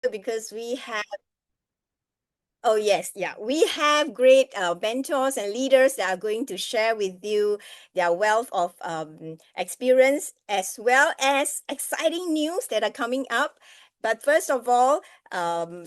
because we have Oh, yes, yeah. We have great mentors and leaders that are going to share with you their wealth of experience as well as exciting news that are coming up. But first of all, um,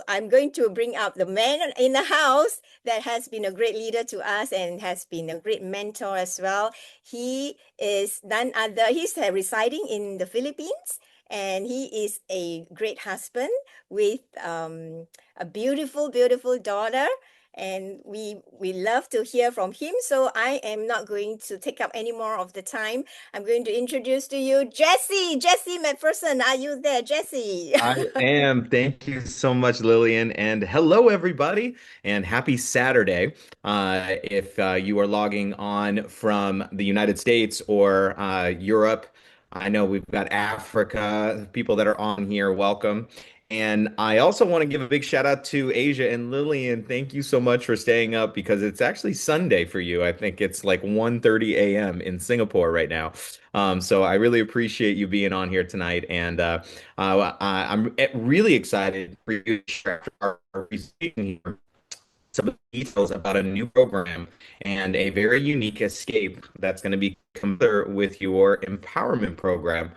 I'm going to bring up the man in the house that has been a great leader to us and has been a great mentor as well. He is none other, he's residing in the Philippines, and he is a great husband with a beautiful, beautiful daughter. And we love to hear from him. So I am not going to take up any more of the time. I'm going to introduce to you Jesse. Jesse McPherson, are you there, Jesse? I am. Thank you so much, Lillian. And hello, everybody, and happy Saturday. If you are logging on from the United States or Europe, I know we've got Africa, people that are on here, welcome. And I also want to give a big shout out to Asia and Lillian. Thank you so much for staying up because it's actually Sunday for you. I think it's like 1:30 a.m. in Singapore right now. So I really appreciate you being on here tonight. And I'm really excited for you to share our speaking here some of the details about a new program and a very unique escape that's going to be together with your empowerment program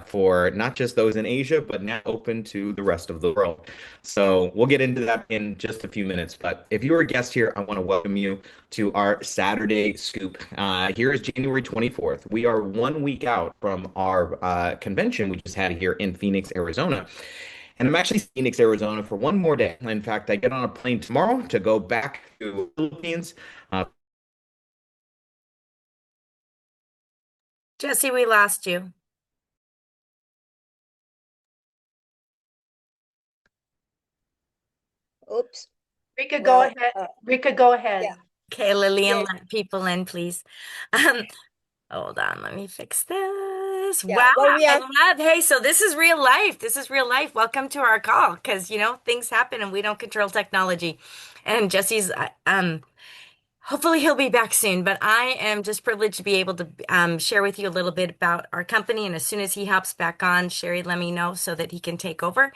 for not just those in Asia, but now open to the rest of the world. So we'll get into that in just a few minutes. But if you're a guest here, I want to welcome you to our Saturday Scoop. Here is January 24th. We are 1 week out from our convention we just had here in Phoenix, Arizona. And I'm actually in Phoenix, Arizona for one more day. In fact, I get on a plane tomorrow to go back to the Philippines. Uh, Jesse, we lost you. Oops. Rika, go Well, ahead. Rika, go yeah, ahead. Okay, Lillian, yes, let people in, please. Um, hold on, let me fix this. yeah. Wow, Well, we I are love, hey, so this is real life. This is real life. Welcome to our call because, things happen and we don't control technology. And Jesse's, hopefully he'll be back soon, but I am just privileged to be able to share with you a little bit about our company. And as soon as he hops back on, Sherry, let me know so that he can take over.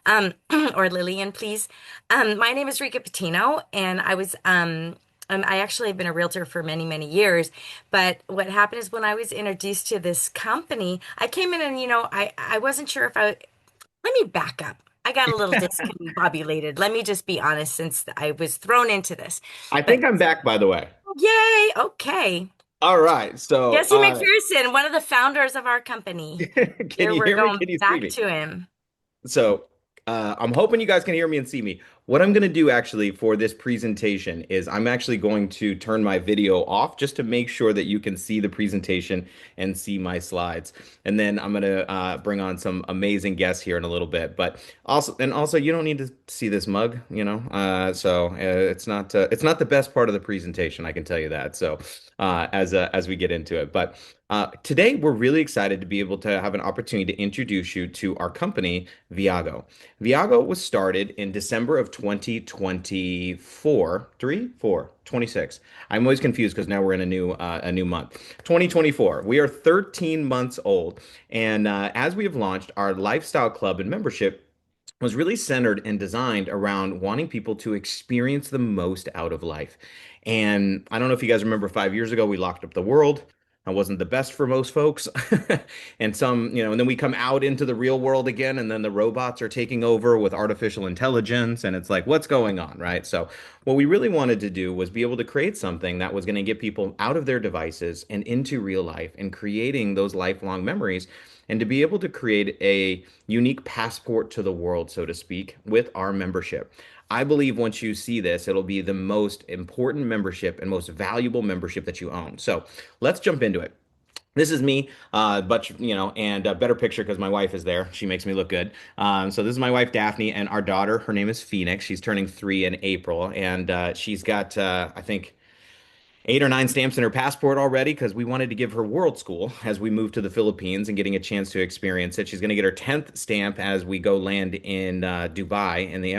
Or Lillian, please. My name is Rika Patino, and I actually have been a realtor for many, many years. But what happened is when I was introduced to this company, I came in and, I wasn't sure if I, let me back up. I got a little discombobulated. Let me just be honest since I was thrown into this. I But think I'm back, by the way. yay, okay. All right. So, Jesse McPherson, one of the founders of our company. can Here you we're hear me? going Can you see back me? to him. So, I'm hoping you guys can hear me and see me. What I'm going to do actually for this presentation is I'm actually going to turn my video off just to make sure that you can see the presentation and see my slides. And then I'm going to bring on some amazing guests here in a little bit. But also, you don't need to see this mug, it's not the best part of the presentation, I can tell you that. So, as we get into it, but. Today, we're really excited to be able to have an opportunity to introduce you to our company, Viago. Viago was started in December of 2024, 3, 4, 26. I'm always confused because now we're in a new month. 2024. We are 13 months old, and as we have launched our lifestyle club and membership was really centered and designed around wanting people to experience the most out of life. And I don't know if you guys remember 5 years ago, we locked up the world. That wasn't the best for most folks. And and then we come out into the real world again, and then the robots are taking over with artificial intelligence, and it's like, what's going on, right? So, what we really wanted to do was be able to create something that was going to get people out of their devices and into real life and creating those lifelong memories, and to be able to create a unique passport to the world, so to speak, with our membership. I believe once you see this, it'll be the most important membership and most valuable membership that you own. So let's jump into it. This is me, and a better picture because my wife is there. She makes me look good. So this is my wife, Daphne, and our daughter. Her name is Phoenix. She's turning 3 in April, and she's got, I think, 8 or 9 stamps in her passport already because we wanted to give her world school as we move to the Philippines and getting a chance to experience it. She's going to get her 10th stamp as we go land in Dubai in the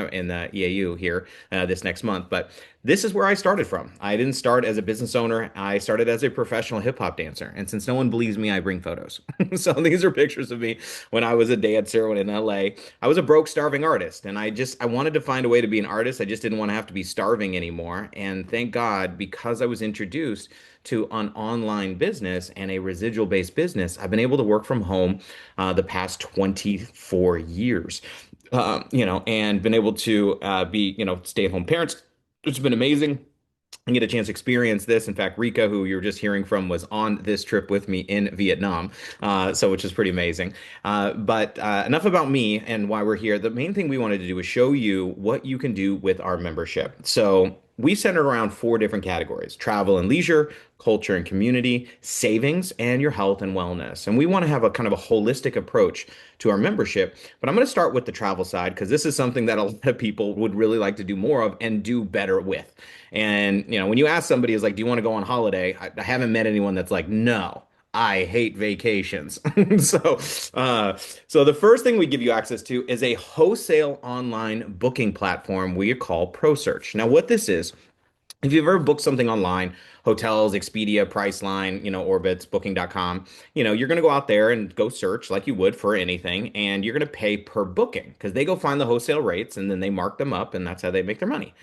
EAU here this next month. But This is where I started from. I didn't start as a business owner. I started as a professional hip hop dancer. And since no one believes me, I bring photos. So these are pictures of me when I was a dancer when in LA. I was a broke, starving artist. And I wanted to find a way to be an artist. I just didn't want to have to be starving anymore. And thank God, because I was introduced to an online business and a residual based business, I've been able to work from home the past 24 years. And been able to be, stay at home parents, which has been amazing and get a chance to experience this. In fact, Rika, who you were just hearing from, was on this trip with me in Vietnam, so which is pretty amazing. But enough about me and why we're here. The main thing we wanted to do is show you what you can do with our membership. So we centered around four different categories: travel and leisure, culture and community, savings, and your health and wellness. And we want to have a kind of a holistic approach to our membership. But I'm going to start with the travel side because this is something that a lot of people would really like to do more of and do better with. And, when you ask somebody is like, do you want to go on holiday? I haven't met anyone that's like, no, I hate vacations. So, so the first thing we give you access to is a wholesale online booking platform we call ProSearch. Now, what this is, if you've ever booked something online, hotels, Expedia, Priceline, Orbitz, Booking.com, you're going to go out there and go search like you would for anything, and you're going to pay per booking because they go find the wholesale rates and then they mark them up, and that's how they make their money.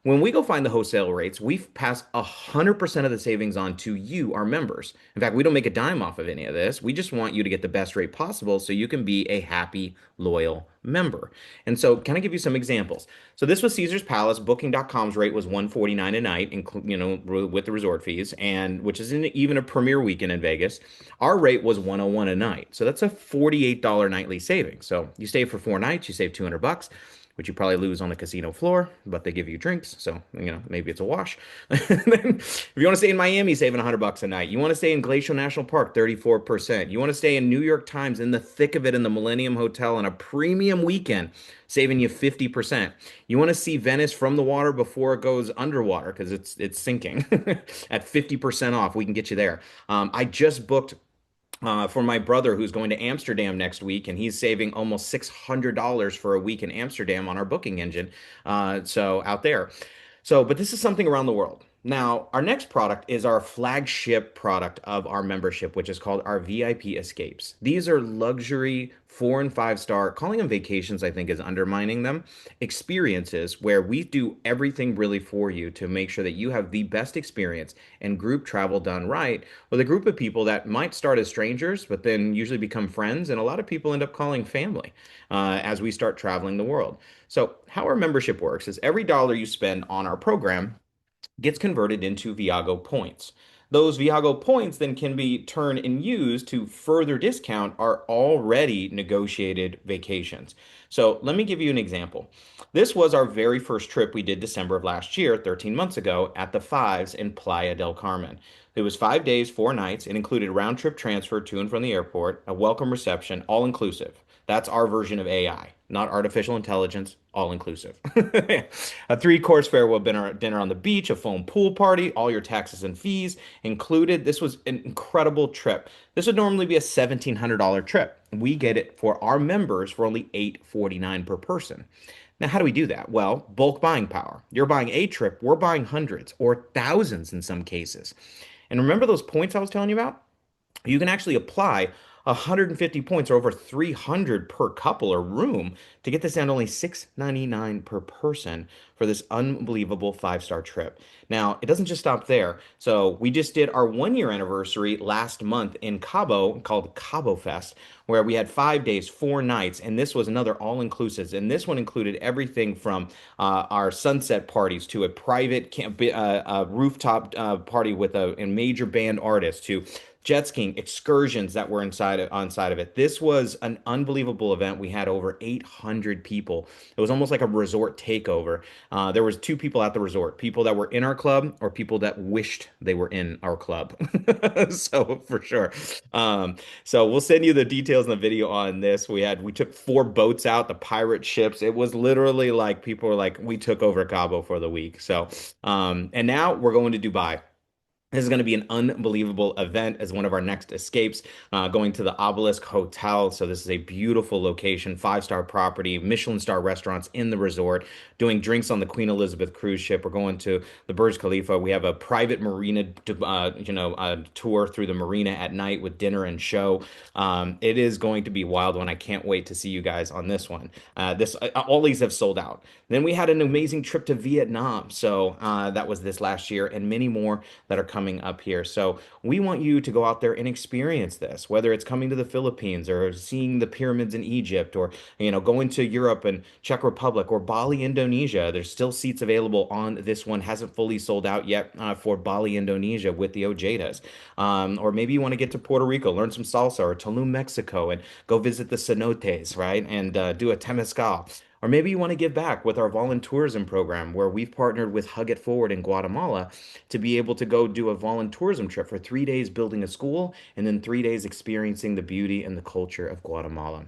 When we go find the wholesale rates, we pass 100% of the savings on to you, our members. In fact, we don't make a dime off of any of this. We just want you to get the best rate possible so you can be a happy, loyal member. And so, can I give you some examples? So this was Caesar's Palace. Booking.com's rate was 149 a night, with the resort fees, and which isn't even a premier weekend in Vegas. Our rate was 101 a night. So that's a $48 nightly savings. So you stay for 4 nights, you save $200, which you probably lose on the casino floor, but they give you drinks, so maybe it's a wash. Then, if you want to stay in Miami, saving $100 a night. You want to stay in Glacial National Park, 34%. You want to stay in New York Times in the thick of it in the Millennium Hotel on a premium weekend, saving you 50%. You want to see Venice from the water before it goes underwater because it's sinking at 50% off. We can get you there. I just booked for my brother who's going to Amsterdam next week, and he's saving almost $600 for a week in Amsterdam on our booking engine. So out there. But this is something around the world. Now, our next product is our flagship product of our membership, which is called our VIP Escapes. These are luxury 4 and 5 star, calling them vacations, I think, is undermining them, experiences where we do everything really for you to make sure that you have the best experience and group travel done right with a group of people that might start as strangers, but then usually become friends. And a lot of people end up calling family as we start traveling the world. So, how our membership works is every dollar you spend on our program gets converted into Viago points. Those Viago points then can be turned and used to further discount our already negotiated vacations. So let me give you an example. This was our very first trip we did December of last year, 13 months ago, at the Fives in Playa del Carmen. It was 5 days, 4 nights. It included round trip transfer to and from the airport, a welcome reception, all inclusive. That's our version of AI, not artificial intelligence, all inclusive. A three-course farewell dinner on the beach, a foam pool party, all your taxes and fees included. This was an incredible trip. This would normally be a $1,700 trip. We get it for our members for only $849 per person. Now, how do we do that? Well, bulk buying power. You're buying a trip, we're buying hundreds or thousands in some cases. And remember those points I was telling you about? You can actually apply 150 points or over 300 per couple or room to get this down to only $699 per person for this unbelievable 5 star trip. Now, it doesn't just stop there. So we just did our 1 year anniversary last month in Cabo called Cabo Fest, where we had 5 days, 4 nights, and this was another all-inclusive. And this one included everything from our sunset parties to a private rooftop party with a major band artist to jet skiing excursions that were on side of it. This was an unbelievable event. We had over 800 people. It was almost like a resort takeover. There was two people at the resort, people that were in our club or people that wished they were in our club. So for sure. So we'll send you the details in the video on this. We took 4 boats out, the pirate ships. It was literally like people were like, we took over Cabo for the week. So and now we're going to Dubai. This is going to be an unbelievable event as one of our next escapes, going to the Obelisk Hotel. So this is a beautiful location, five-star property, Michelin star restaurants in the resort, doing drinks on the Queen Elizabeth cruise ship. We're going to the Burj Khalifa. We have a private marina, tour through the marina at night with dinner and show. It is going to be a wild one. I can't wait to see you guys on this one. All these have sold out. Then we had an amazing trip to Vietnam. So that was this last year, and many more that are coming up here. So we want you to go out there and experience this, whether it's coming to the Philippines or seeing the pyramids in Egypt, or going to Europe and Czech Republic or Bali, Indonesia. There's still seats available on this one. Hasn't fully sold out yet for Bali, Indonesia with the Ojedas. Or maybe you want to get to Puerto Rico, learn some salsa, or Tulum, Mexico, and go visit the cenotes, right? And do a temazcal. Or maybe you want to give back with our volunteerism program, where we've partnered with Hug It Forward in Guatemala to be able to go do a volunteerism trip for 3 days building a school and then 3 days experiencing the beauty and the culture of Guatemala.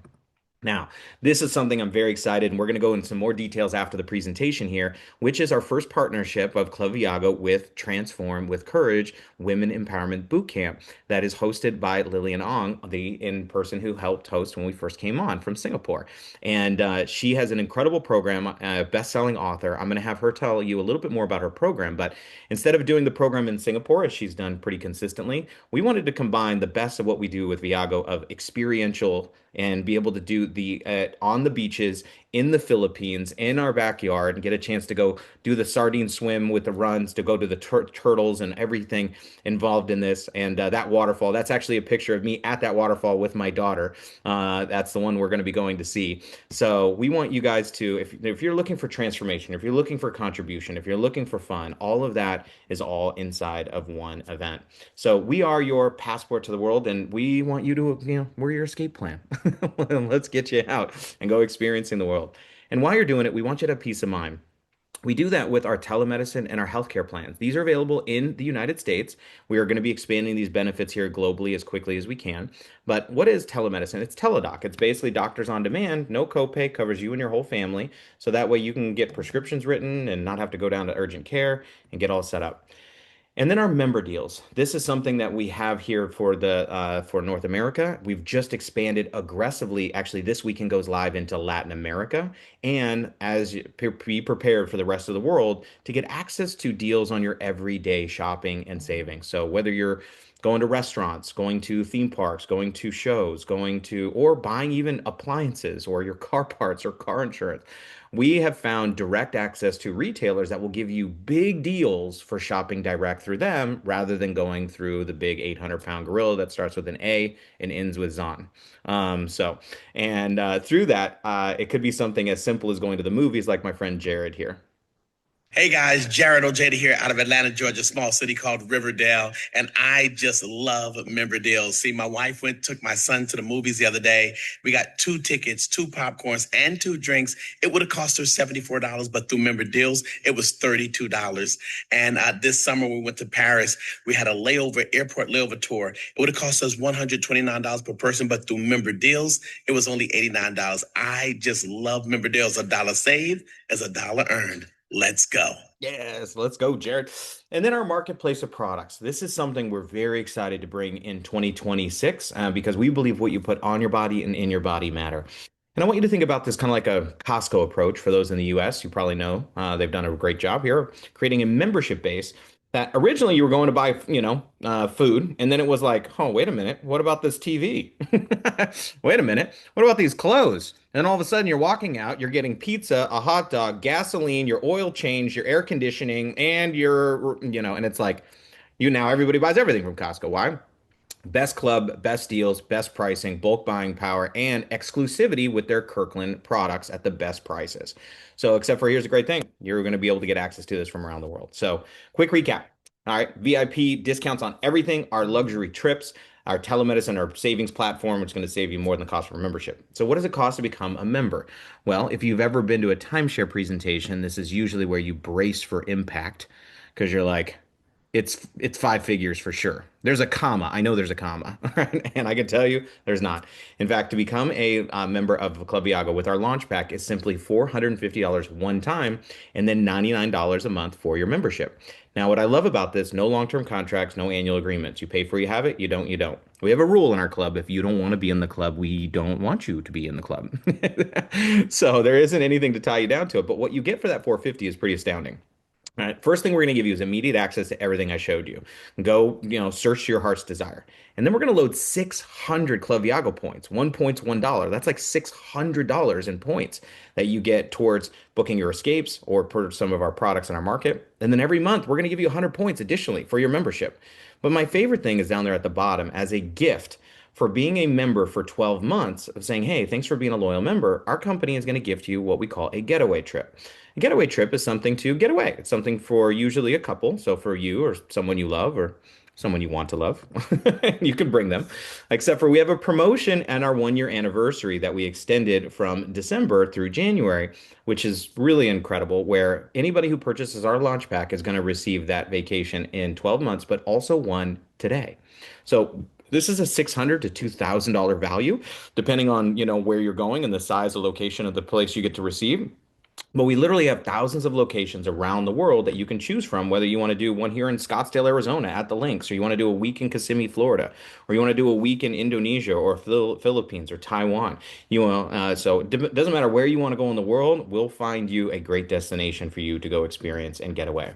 Now, this is something I'm very excited, and we're going to go into some more details after the presentation here, which is our first partnership of Club Viago with Transform with Courage Women Empowerment Bootcamp that is hosted by Lillian Ong, the in-person who helped host when we first came on from Singapore. And she has an incredible program, best-selling author. I'm going to have her tell you a little bit more about her program, but instead of doing the program in Singapore, as she's done pretty consistently, we wanted to combine the best of what we do with Viago of experiential and be able to do the on the beaches in the Philippines in our backyard and get a chance to go do the sardine swim with the runs, to go to the turtles and everything involved in this. And that waterfall, that's actually a picture of me at that waterfall with my daughter. That's the one we're going to be going to see. So we want you guys to, if you're looking for transformation, if you're looking for contribution, if you're looking for fun, all of that is all inside of one event. So we are your passport to the world, and we want you to, we're your escape plan. Let's get you out and go experiencing the world. And while you're doing it, we want you to have peace of mind. We do that with our telemedicine and our healthcare plans. These are available in the United States. We are going to be expanding these benefits here globally as quickly as we can. But what is telemedicine? It's Teladoc. It's basically doctors on demand, no copay, covers you and your whole family. So that way you can get prescriptions written and not have to go down to urgent care and get all set up. And then our member deals. This is something that we have here for North America. We've just expanded aggressively. Actually, this weekend goes live into Latin America. And be prepared for the rest of the world to get access to deals on your everyday shopping and saving. So whether you're going to restaurants, going to theme parks, going to shows, or buying even appliances or your car parts or car insurance, we have found direct access to retailers that will give you big deals for shopping direct through them rather than going through the big 800-pound gorilla that starts with an A and ends with Zon. Through that, it could be something as simple as going to the movies, like my friend Jared here. Hey guys, Jared Ojeda here out of Atlanta, Georgia, small city called Riverdale, and I just love member deals. See, my wife took my son to the movies the other day. We got 2 tickets, 2 popcorns, and 2 drinks. It would have cost her $74, but through member deals, it was $32. And this summer we went to Paris. We had a airport layover tour. It would have cost us $129 per person, but through member deals, it was only $89. I just love member deals. A dollar saved is a dollar earned. Let's go. Yes, let's go, Jared. And then our marketplace of products. This is something we're very excited to bring in 2026 because we believe what you put on your body and in your body matter. And I want you to think about this kind of like a Costco approach. For those in the US, you probably know they've done a great job here creating a membership base that originally you were going to buy, food. And then it was like, oh, wait a minute. What about this TV? Wait a minute. What about these clothes? And all of a sudden you're walking out, you're getting pizza, a hot dog, gasoline, your oil change, your air conditioning, and and it's like, now everybody buys everything from Costco. Why? Best club, best deals, best pricing, bulk buying power, and exclusivity with their Kirkland products at the best prices. So, except for here's a great thing, you're going to be able to get access to this from around the world. So, quick recap. All right, VIP discounts on everything, our luxury trips, our telemedicine, our savings platform, which is going to save you more than the cost of a membership. So, what does it cost to become a member? Well, if you've ever been to a timeshare presentation, this is usually where you brace for impact because you're like, it's five figures for sure. There's a comma. I know there's a comma, right? And I can tell you there's not. In fact, to become a member of Club Viago with our launch pack is simply $450 one time and then $99 a month for your membership. Now, what I love about this, no long-term contracts, no annual agreements. You pay for you have it, you don't, you don't. We have a rule in our club. If you don't want to be in the club, we don't want you to be in the club. So there isn't anything to tie you down to it. But what you get for that 450 is pretty astounding. All right. First thing we're going to give you is immediate access to everything I showed you. Go, search your heart's desire. And then we're going to load 600 Club Viago points. 1 point's $1. That's like $600 in points that you get towards booking your escapes or for some of our products in our market. And then every month, we're going to give you 100 points additionally for your membership. But my favorite thing is down there at the bottom as a gift for being a member for 12 months of saying, hey, thanks for being a loyal member. Our company is going to gift you what we call a getaway trip. A getaway trip is something to get away. It's something for usually a couple. So for you or someone you love or someone you want to love, you can bring them. Except for we have a promotion and our 1 year anniversary that we extended from December through January, which is really incredible, where anybody who purchases our launch pack is going to receive that vacation in 12 months, but also one today. So this is a $600 to $2,000 value, depending on, where you're going and the size or location of the place you get to receive. But we literally have thousands of locations around the world that you can choose from, whether you want to do one here in Scottsdale, Arizona at the Links, or you want to do a week in Kissimmee, Florida, or you want to do a week in Indonesia or Philippines or Taiwan. So it doesn't matter where you want to go in the world, we'll find you a great destination for you to go experience and get away.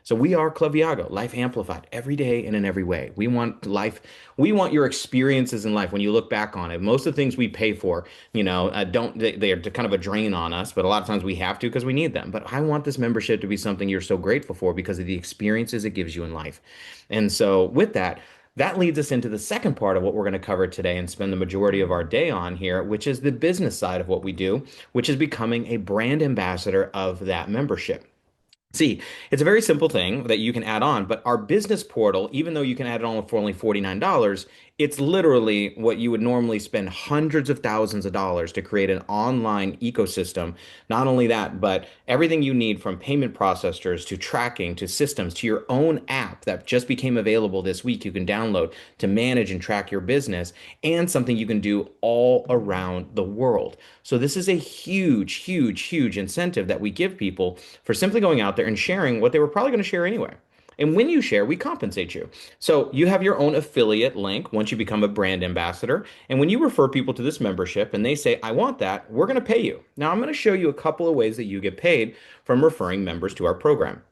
So we are Club Viago, life amplified every day and in every way. We want your experiences in life when you look back on it. Most of the things we pay for, they are kind of a drain on us, but a lot of times we have to because we need them. But I want this membership to be something you're so grateful for because of the experiences it gives you in life. And so with that, that leads us into the second part of what we're going to cover today and spend the majority of our day on here, which is the business side of what we do, which is becoming a brand ambassador of that membership. See, it's a very simple thing that you can add on, but our business portal, even though you can add it on for only $49, it's literally what you would normally spend hundreds of thousands of dollars to create an online ecosystem. Not only that, but everything you need from payment processors to tracking to systems to your own app that just became available this week you can download to manage and track your business and something you can do all around the world. So this is a huge, huge, huge incentive that we give people for simply going out there and sharing what they were probably going to share anyway. And when you share, we compensate you. So you have your own affiliate link once you become a brand ambassador. And when you refer people to this membership and they say, I want that, we're going to pay you. Now, I'm going to show you a couple of ways that you get paid from referring members to our program.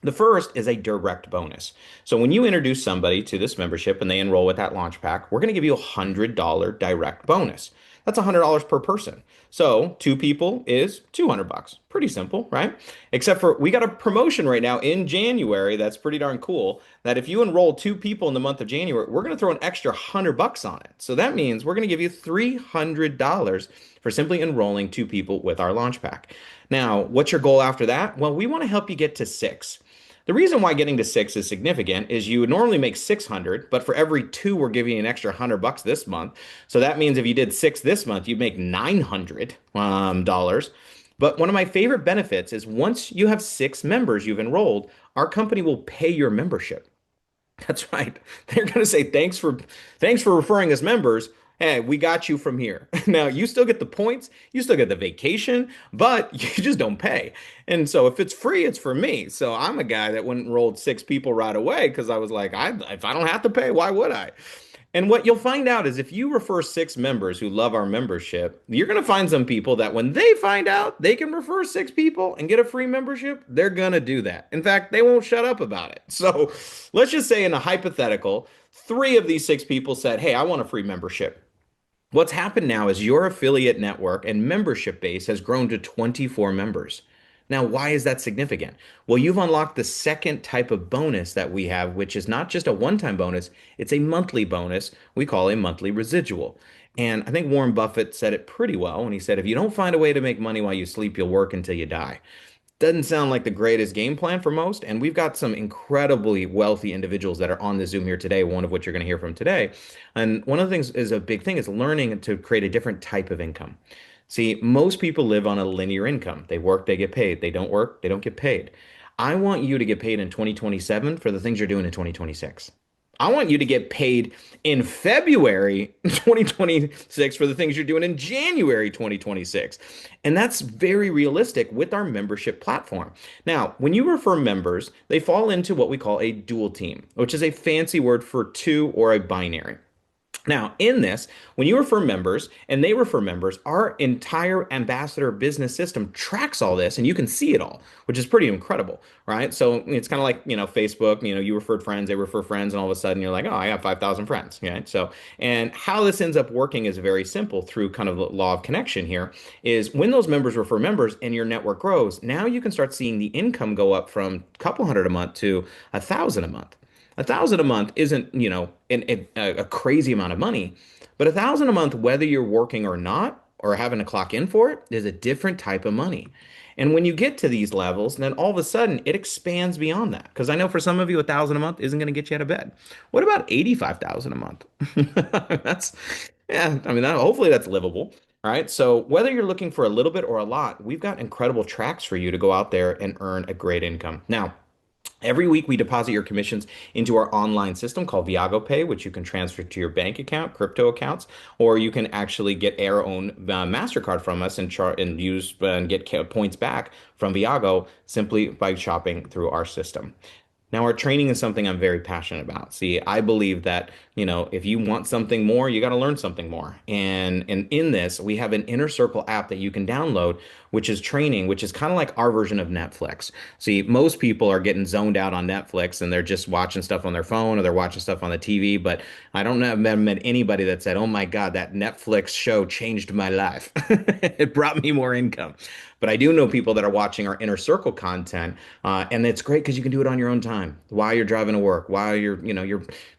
The first is a direct bonus. So when you introduce somebody to this membership and they enroll with that launch pack, we're going to give you a $100 direct bonus. That's $100 per person. So 2 people is $200. Pretty simple, right? Except for we got a promotion right now in January that's pretty darn cool. That if you enroll 2 people in the month of January, we're going to throw an extra $100 on it. So that means we're going to give you $300 for simply enrolling 2 people with our launch pack. Now, what's your goal after that? Well, we want to help you get to 6. The reason why getting to 6 is significant is you would normally make 600, but for every 2, we're giving you an extra $100 this month. So that means if you did 6 this month, you'd make $900 But one of my favorite benefits is once you have 6 members you've enrolled, our company will pay your membership. That's right. They're going to say, thanks for referring us members. Hey, we got you from here. Now, you still get the points, you still get the vacation, but you just don't pay. And so if it's free, it's for me. So I'm a guy that went and enrolled 6 people right away because I was like, if I don't have to pay, why would I? And what you'll find out is if you refer 6 members who love our membership, you're going to find some people that when they find out they can refer 6 people and get a free membership, they're going to do that. In fact, they won't shut up about it. So let's just say in a hypothetical, 3 of these 6 people said, hey, I want a free membership. What's happened now is your affiliate network and membership base has grown to 24 members. Now, why is that significant? Well, you've unlocked the second type of bonus that we have, which is not just a one-time bonus, it's a monthly bonus we call a monthly residual. And I think Warren Buffett said it pretty well when he said, if you don't find a way to make money while you sleep, you'll work until you die. Doesn't sound like the greatest game plan for most. And we've got some incredibly wealthy individuals that are on the Zoom here today, one of which you're going to hear from today. And one of the things is a big thing is learning to create a different type of income. See, most people live on a linear income. They work, they get paid. They don't work, they don't get paid. I want you to get paid in 2027 for the things you're doing in 2026. I want you to get paid in February 2026 for the things you're doing in January 2026. And that's very realistic with our membership platform. Now, when you refer members, they fall into what we call a dual team, which is a fancy word for two or a binary. Now, in this, when you refer members and they refer members, our entire ambassador business system tracks all this and you can see it all, which is pretty incredible, right? So it's kind of like, Facebook, you referred friends, they refer friends, and all of a sudden you're like, oh, I have 5,000 friends, right? So, and how this ends up working is very simple through kind of the law of connection here is when those members refer members and your network grows, now you can start seeing the income go up from a couple hundred a month to 1,000 a month. 1,000 a month isn't, a crazy amount of money, but 1,000 a month, whether you're working or not, or having to clock in for it, is a different type of money. And when you get to these levels, then all of a sudden it expands beyond that. Because I know for some of you, 1,000 a month isn't going to get you out of bed. What about 85,000 a month? That's, yeah, I mean, hopefully that's livable. All right. So whether you're looking for a little bit or a lot, we've got incredible tracks for you to go out there and earn a great income. Now, every week, we deposit your commissions into our online system called Viago Pay, which you can transfer to your bank account, crypto accounts, or you can actually get our own MasterCard from us and use and get points back from Viago simply by shopping through our system. Now, our training is something I'm very passionate about. See, I believe that, if you want something more, you got to learn something more. And in this, we have an Inner Circle app that you can download, which is training, which is kind of like our version of Netflix. See, most people are getting zoned out on Netflix and they're just watching stuff on their phone or they're watching stuff on the TV. But I don't know, I've never met anybody that said, oh my God, that Netflix show changed my life. It brought me more income. But I do know people that are watching our Inner Circle content, and it's great because you can do it on your own time while you're driving to work, while you're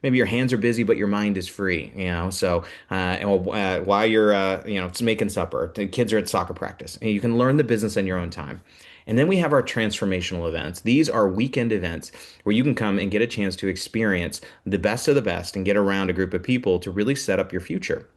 maybe your hands are busy but your mind is free, So while you're just making supper, the kids are at soccer practice, and you can learn the business in your own time. And then we have our transformational events. These are weekend events where you can come and get a chance to experience the best of the best and get around a group of people to really set up your future.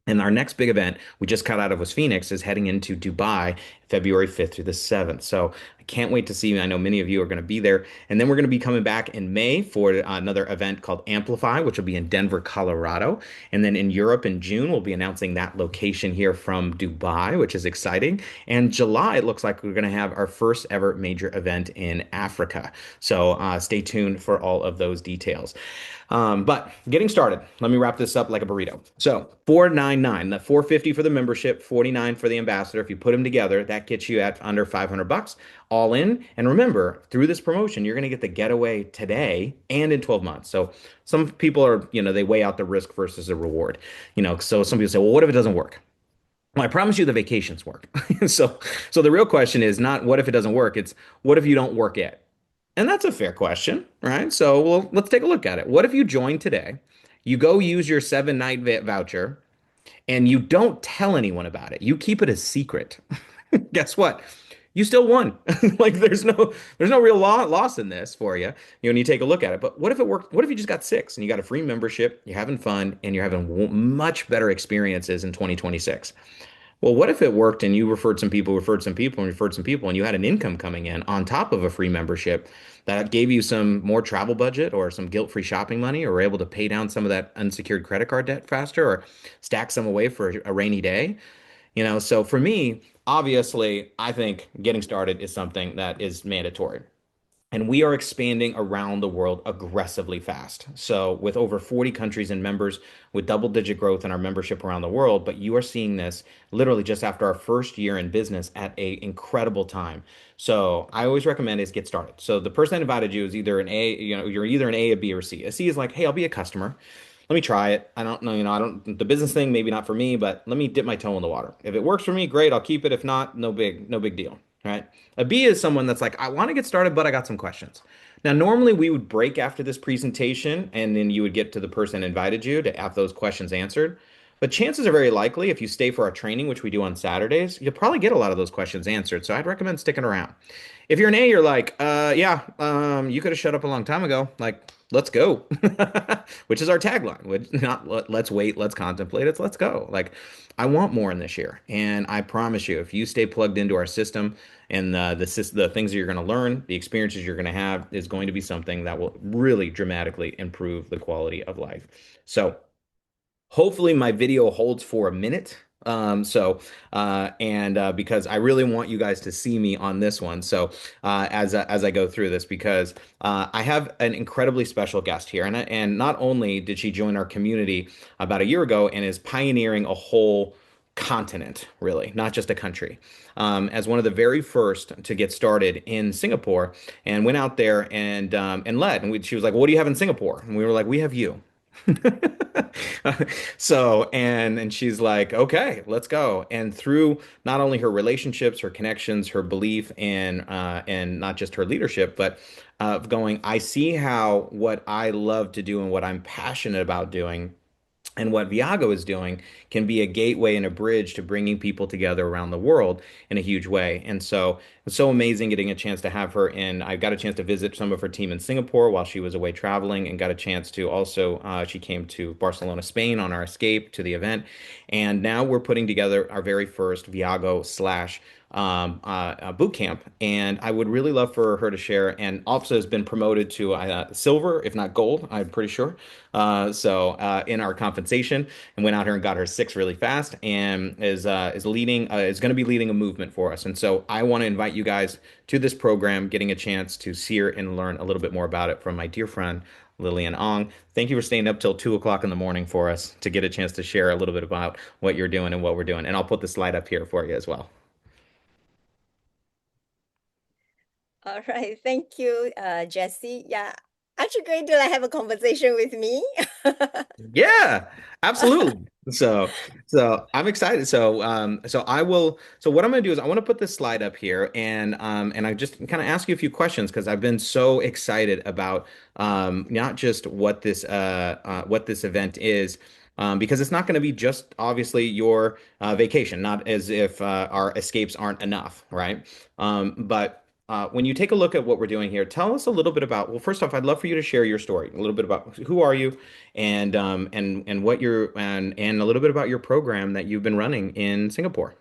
And our next big event we just cut out of was Phoenix is heading into Dubai February 5th through the 7th. So I can't wait to see. I know many of you are going to be there. And then we're going to be coming back in May for another event called Amplify, which will be in Denver, Colorado. And then in Europe in June, we'll be announcing that location here from Dubai, which is exciting. And July, it looks like we're going to have our first ever major event in Africa. So stay tuned for all of those details. But getting started, let me wrap this up like a burrito. So $499, the $450 for the membership, $49 for the ambassador. If you put them together, that gets you at under $500 all in. And remember, through this promotion, you're going to get the getaway today and in 12 months. So some people are, they weigh out the risk versus the reward. So some people say, well, what if it doesn't work? Well, I promise you the vacations work. So the real question is not what if it doesn't work? It's what if you don't work it? And that's a fair question, right? So, well, let's take a look at it. What if you join today, you go use your 7-night voucher, and you don't tell anyone about it? You keep it a secret. Guess what? You still won. Like there's no real loss in this for you, when you take a look at it. But what if it worked? What if you just got 6 and you got a free membership, you're having fun, and you're having much better experiences in 2026? Well, what if it worked and you referred some people, and you had an income coming in on top of a free membership that gave you some more travel budget or some guilt-free shopping money, or were able to pay down some of that unsecured credit card debt faster, or stack some away for a rainy day? So for me, obviously, I think getting started is something that is mandatory. And we are expanding around the world aggressively fast. So, with over 40 countries and members, with double-digit growth in our membership around the world, but you are seeing this literally just after our first year in business at an incredible time. So, I always recommend is get started. So, the person that invited you is either an A, you're either an A, a B, or C. A C is like, hey, I'll be a customer. Let me try it. I don't know, the business thing, maybe not for me, but let me dip my toe in the water. If it works for me, great, I'll keep it. If not, no big deal. Right? A B is someone that's like, I want to get started, but I got some questions. Now, normally we would break after this presentation and then you would get to the person that invited you to have those questions answered. But chances are very likely if you stay for our training, which we do on Saturdays, you'll probably get a lot of those questions answered. So I'd recommend sticking around. If you're an A, you're like, yeah, you could have shut up a long time ago. Like, let's go, which is our tagline. Not let's wait, let's contemplate. It's let's go. Like, I want more in this year, and I promise you, if you stay plugged into our system and the things that you're going to learn, the experiences you're going to have, is going to be something that will really dramatically improve the quality of life. So hopefully my video holds for a minute. Because I really want you guys to see me on this one. So as I go through this, because I have an incredibly special guest here, and not only did she join our community about a year ago and is pioneering a whole continent, really, not just a country, as one of the very first to get started in Singapore, and went out there and led. She was like, "What do you have in Singapore?" And we were like, "We have you." So, and she's like, okay, let's go. And through not only her relationships, her connections, her belief, and not just her leadership, but going, I see how what I love to do and what I'm passionate about doing and what Viago is doing can be a gateway and a bridge to bringing people together around the world in a huge way. And so it's so amazing getting a chance to have her in. I got a chance to visit some of her team in Singapore while she was away traveling, and got a chance to also, she came to Barcelona, Spain on our escape to the event. And now we're putting together our very first Viago slash boot camp, and I would really love for her to share. And also has been promoted to silver, if not gold, I'm pretty sure. In our compensation, and went out here and got her six really fast, and is going to be leading a movement for us. And so I want to invite you guys to this program, getting a chance to see her and learn a little bit more about it from my dear friend Lillian Ong. Thank you for staying up till 2 o'clock in the morning for us to get a chance to share a little bit about what you're doing and what we're doing. And I'll put the slide up here for you as well. All right, thank you, Jesse. Yeah, aren't you going to like have a conversation with me? Yeah, absolutely. So I'm excited. So what I'm going to do is I want to put this slide up here, and I just kind of ask you a few questions because I've been so excited about not just what this event is. Because it's not going to be just obviously your vacation, not as if our escapes aren't enough, right? But when you take a look at what we're doing here, tell us a little bit about, well, first off, I'd love for you to share your story, a little bit about who are you, and what you're, and a little bit about your program that you've been running in Singapore.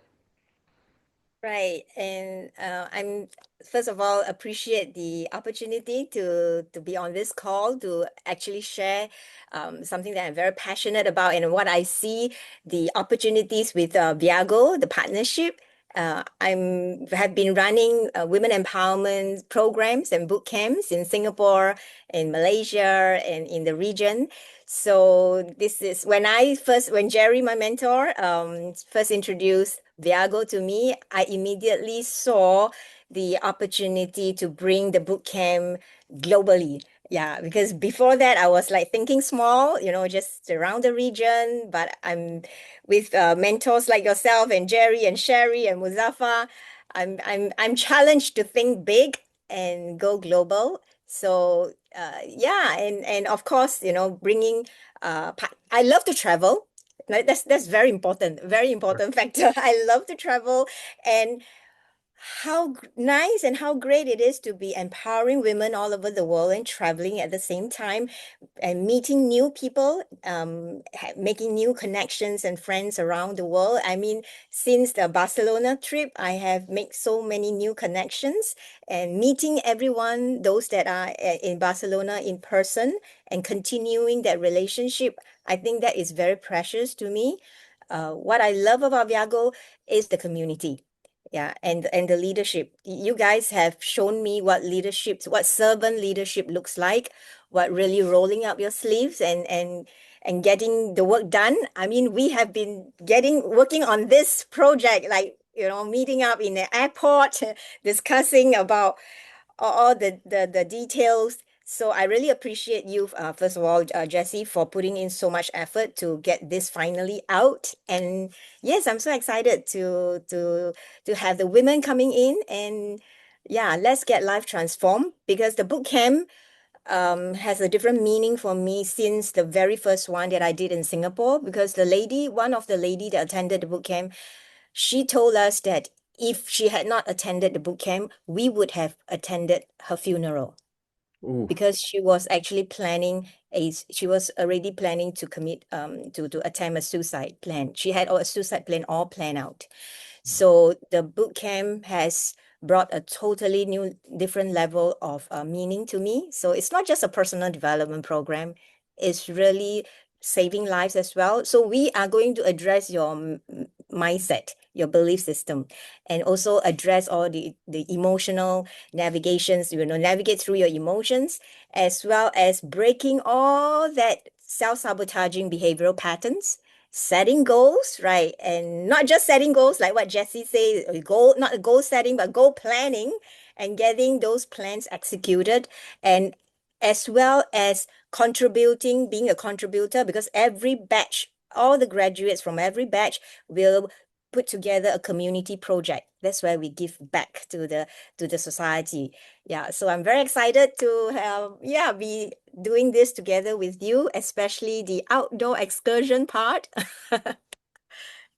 Right, and I'm first of all appreciate the opportunity to be on this call to actually share something that I'm very passionate about and what I see the opportunities with Viago, the partnership. I'm have been running women empowerment programs and boot camps in Singapore, in Malaysia, and in the region. So this is when Jerry, my mentor, first introduced Viago to me, I immediately saw the opportunity to bring the boot camp globally. Yeah, because before that I was like thinking small, just around the region. But I'm with mentors like yourself and Jerry and Sherry and Muzaffar. I'm challenged to think big and go global. So yeah, and of course, bringing. I love to travel. Like that's very important factor. I love to travel, and how nice and how great it is to be empowering women all over the world and traveling at the same time and meeting new people, making new connections and friends around the world. I mean, since the Barcelona trip, I have made so many new connections and meeting everyone, those that are in Barcelona in person, and continuing that relationship. I think that is very precious to me. What I love about Viago is the community. Yeah, and the leadership. You guys have shown me what servant leadership looks like, what really rolling up your sleeves and getting the work done. I mean, we have been working on this project, like, meeting up in the airport, discussing about all the details. So I really appreciate you, first of all, Jesse, for putting in so much effort to get this finally out. And yes, I'm so excited to have the women coming in, and yeah, let's get life transformed, because the boot camp has a different meaning for me since the very first one that I did in Singapore, because one of the lady that attended the boot camp, she told us that if she had not attended the boot camp, we would have attended her funeral, Ooh. because she was already planning to commit to attempt a suicide plan. She had a suicide plan all planned out. So the boot camp has brought a totally new, different level of meaning to me. So it's not just a personal development program, it's really saving lives as well. So we are going to address your mindset, your belief system, and also address all the emotional navigations, navigate through your emotions, as well as breaking all that self-sabotaging behavioral patterns, setting goals, right? And not just setting goals, like what Jesse said, not goal setting, but goal planning, and getting those plans executed, and as well as contributing, being a contributor, because every batch, all the graduates from every batch will put together a community project. That's where we give back to the society. Yeah, so I'm very excited to be doing this together with you, especially the outdoor excursion part.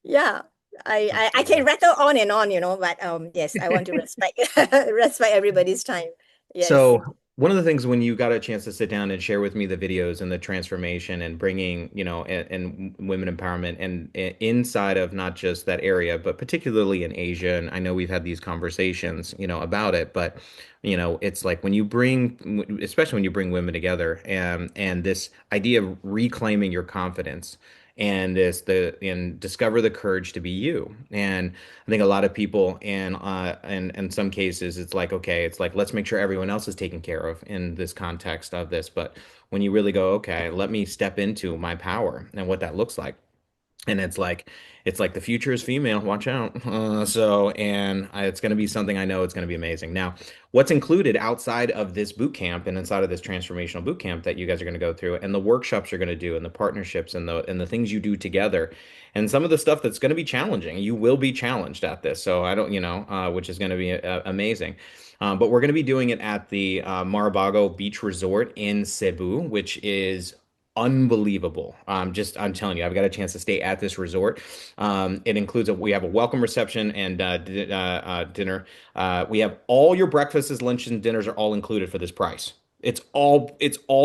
Yeah, I can Absolutely. rattle on and on, but yes, I want to respect respect everybody's time. Yes. So one of the things when you got a chance to sit down and share with me the videos and the transformation and bringing, and women empowerment and inside of not just that area, but particularly in Asia. And I know we've had these conversations, about it, but it's like when you bring, especially when you bring women together and this idea of reclaiming your confidence and discover the courage to be you. And I think a lot of people and in some cases it's like, okay, it's like let's make sure everyone else is taken care of in this context of this. But when you really go, okay, let me step into my power and what that looks like. And it's like the future is female. Watch out. It's going to be something I know it's going to be amazing. Now, what's included outside of this boot camp and inside of this transformational boot camp that you guys are going to go through, and the workshops you're going to do, and the partnerships and the things you do together, and some of the stuff that's going to be challenging. You will be challenged at this, so I don't, which is going to be amazing. But we're going to be doing it at the Marabago Beach Resort in Cebu, which is unbelievable. I'm telling you, I've got a chance to stay at this resort. It includes we have a welcome reception and dinner. We have all your breakfasts, lunches, and dinners are all included for this price. It's all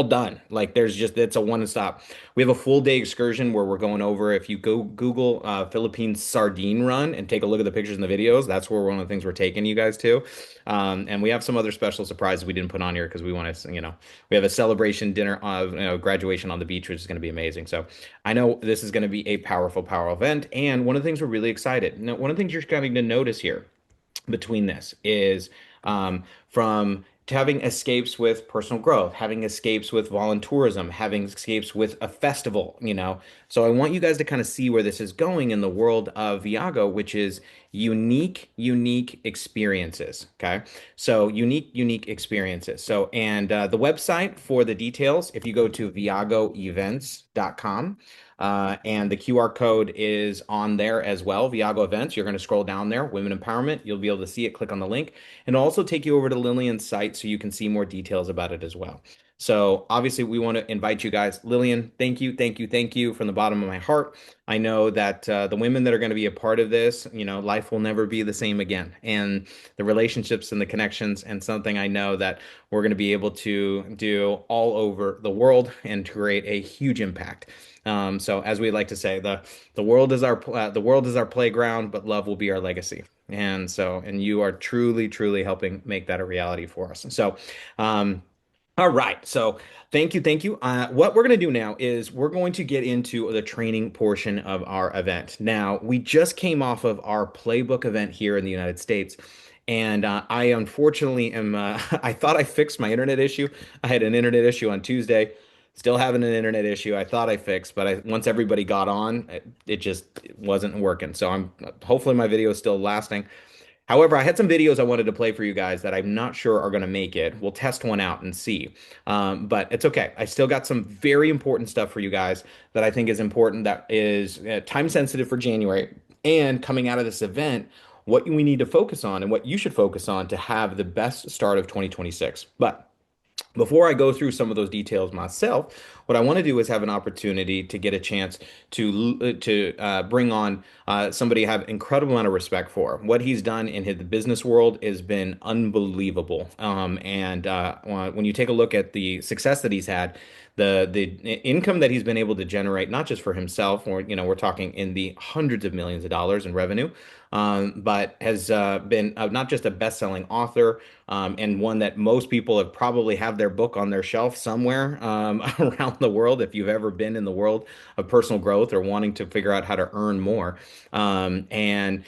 done. Like it's a one stop. We have a full day excursion where we're going over. If you go Google Philippine sardine run and take a look at the pictures and the videos, that's where one of the things we're taking you guys to. And we have some other special surprises we didn't put on here because we want to, we have a celebration dinner of graduation on the beach, which is going to be amazing. So I know this is going to be a powerful, powerful event. And one of the things we're really excited. Now, one of the things you're coming to notice here between this is from having escapes with personal growth, having escapes with volunteerism, having escapes with a festival. So I want you guys to kind of see where this is going in the world of Viago, which is unique experiences. Okay. So unique experiences. So, and the website for the details, if you go to viagoevents.com, and the QR code is on there as well, Viago Events. You're going to scroll down there, Women Empowerment. You'll be able to see it, click on the link, and also take you over to Lillian's site so you can see more details about it as well. So obviously we want to invite you guys. Lillian, thank you from the bottom of my heart. I know that the women that are going to be a part of this, life will never be the same again. And the relationships and the connections and something I know that we're going to be able to do all over the world and create a huge impact. So as we like to say, the world is our playground, but love will be our legacy. And you are truly helping make that a reality for us. So, all right. So thank you. What we're going to do now is we're going to get into the training portion of our event. Now, we just came off of our playbook event here in the United States. And I unfortunately am, I thought I fixed my internet issue. I had an internet issue on Tuesday, still having an internet issue. I thought I fixed, but once everybody got on, it just wasn't working. So hopefully my video is still lasting. However, I had some videos I wanted to play for you guys that I'm not sure are going to make it. We'll test one out and see. But it's okay. I still got some very important stuff for you guys that I think is important, that is time sensitive for January. And coming out of this event, what we need to focus on and what you should focus on to have the best start of 2026. But Before I go through some of those details myself, what I want to do is have an opportunity to get a chance to bring on somebody I have incredible amount of respect for. What he's done in the business world has been unbelievable. And when you take a look at the success that he's had, the income that he's been able to generate, not just for himself, or we're talking in the hundreds of millions of dollars in revenue, but has been not just a best-selling author, and one that most people have probably have their book on their shelf somewhere around the world. If you've ever been in the world of personal growth or wanting to figure out how to earn more, and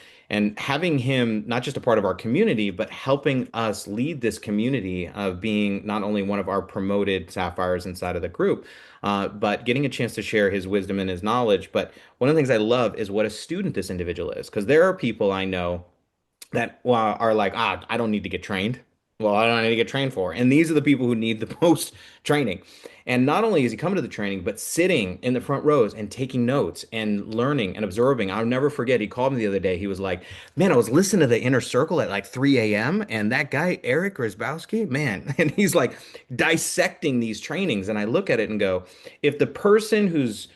having him not just a part of our community, but helping us lead this community of being not only one of our promoted sapphires inside of the group, but getting a chance to share his wisdom and his knowledge. But one of the things I love is what a student this individual is, because there are people I know that are like, I don't need to get trained. Well, I don't need to get trained for. And these are the people who need the most training. And not only is he coming to the training, but sitting in the front rows and taking notes and learning and observing. I'll never forget, he called me the other day. He was like, man, I was listening to the Inner Circle at like 3 a.m. And that guy, Eric Rysbowski, man, and he's like dissecting these trainings. And I look at it and go, if the person who's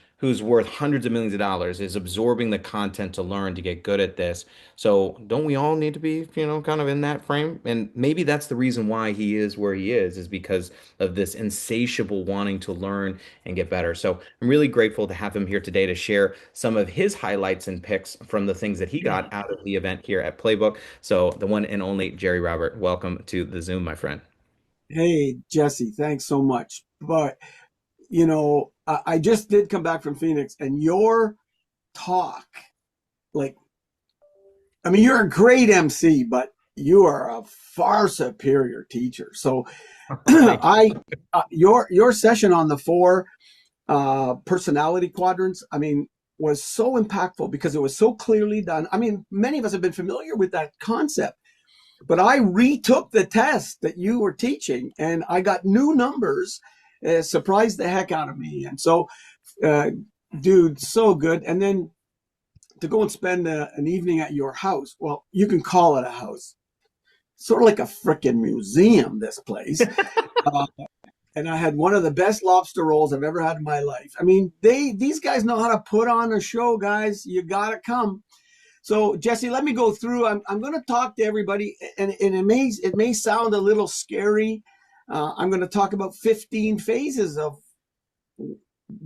worth hundreds of millions of dollars is absorbing the content to learn to get good at this. So don't we all need to be, kind of in that frame? And maybe that's the reason why he is where he is because of this insatiable wanting to learn and get better. So I'm really grateful to have him here today to share some of his highlights and picks from the things that he got out of the event here at Playbook. So the one and only Jerry Robert, welcome to the Zoom, my friend. Hey, Jesse, thanks so much. But, I just did come back from Phoenix, and your talk, you're a great MC, but you are a far superior teacher. So your session on the 4 personality quadrants, was so impactful because it was so clearly done. Many of us have been familiar with that concept, but I retook the test that you were teaching and I got new numbers. Surprised the heck out of me. And so, dude, so good. And then to go and spend an evening at your house, well, you can call it a house. Sort of like a freaking museum, this place. And I had one of the best lobster rolls I've ever had in my life. These guys know how to put on a show, guys. You got to come. So, Jesse, let me go through. I'm going to talk to everybody, and it may sound a little scary. I'm going to talk about 15 phases of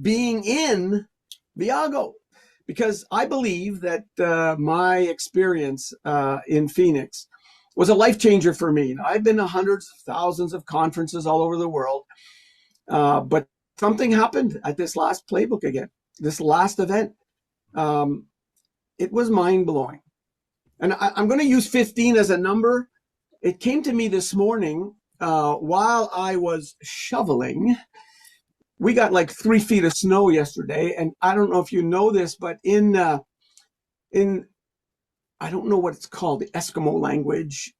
being in Viago, because I believe that my experience in Phoenix was a life changer for me. I've been to hundreds of thousands of conferences all over the world, but something happened at this last Playbook again, this last event. It was mind-blowing. And I'm going to use 15 as a number. It came to me this morning while I was shoveling. We got like 3 feet of snow yesterday, and I don't know if you know this, but in I don't know what it's called, the Eskimo language,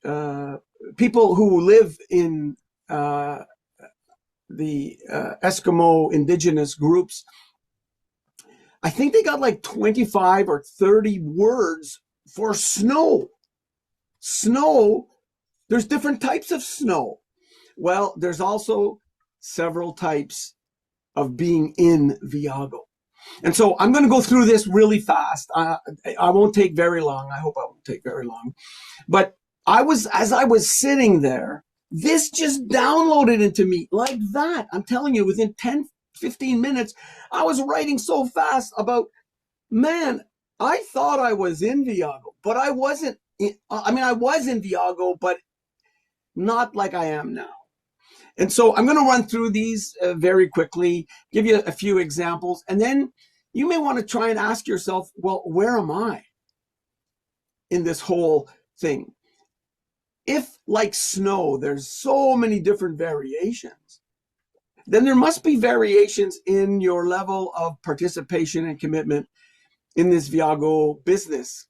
people who live in the Eskimo indigenous groups, I think they got like 25 or 30 words for snow. Snow, there's different types of snow. Well, there's also several types of being in Viago. And so I'm going to go through this really fast. I won't take very long. I hope I won't take very long. But as I was sitting there, this just downloaded into me like that. I'm telling you, within 10, 15 minutes, I was writing so fast about, man, I thought I was in Viago, but I wasn't. I was in Viago, but not like I am now. And so I'm going to run through these very quickly, give you a few examples, and then you may want to try and ask yourself, well, where am I in this whole thing? If, like snow, there's so many different variations, then there must be variations in your level of participation and commitment in this Viago business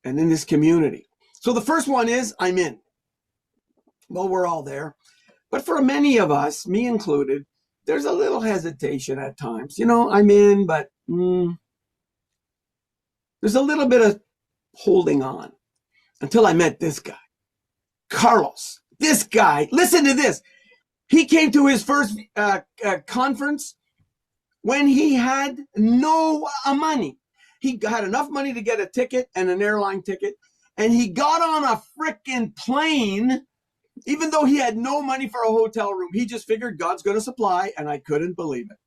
and in this community. So the first one is, I'm in. Well, we're all there. But for many of us, me included, there's a little hesitation at times. I'm in, but there's a little bit of holding on until I met this guy, Carlos. This guy, listen to this. He came to his first conference when he had no money. He had enough money to get a ticket and an airline ticket, and he got on a frickin' plane, even though he had no money for a hotel room. He just figured God's going to supply, and I couldn't believe it.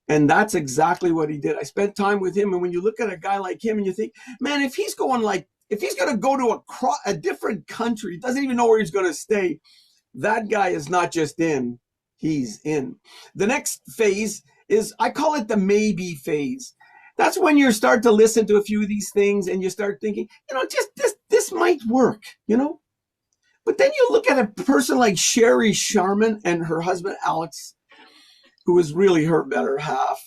And that's exactly what he did. I spent time with him, and when you look at a guy like him and you think, man, if he's going to go to a different country, doesn't even know where he's going to stay, that guy is not just in, he's in. The next phase is, I call it the maybe phase. That's when you start to listen to a few of these things and you start thinking, just this might work, But then you look at a person like Sherry Sharman and her husband, Alex, who is really her better half.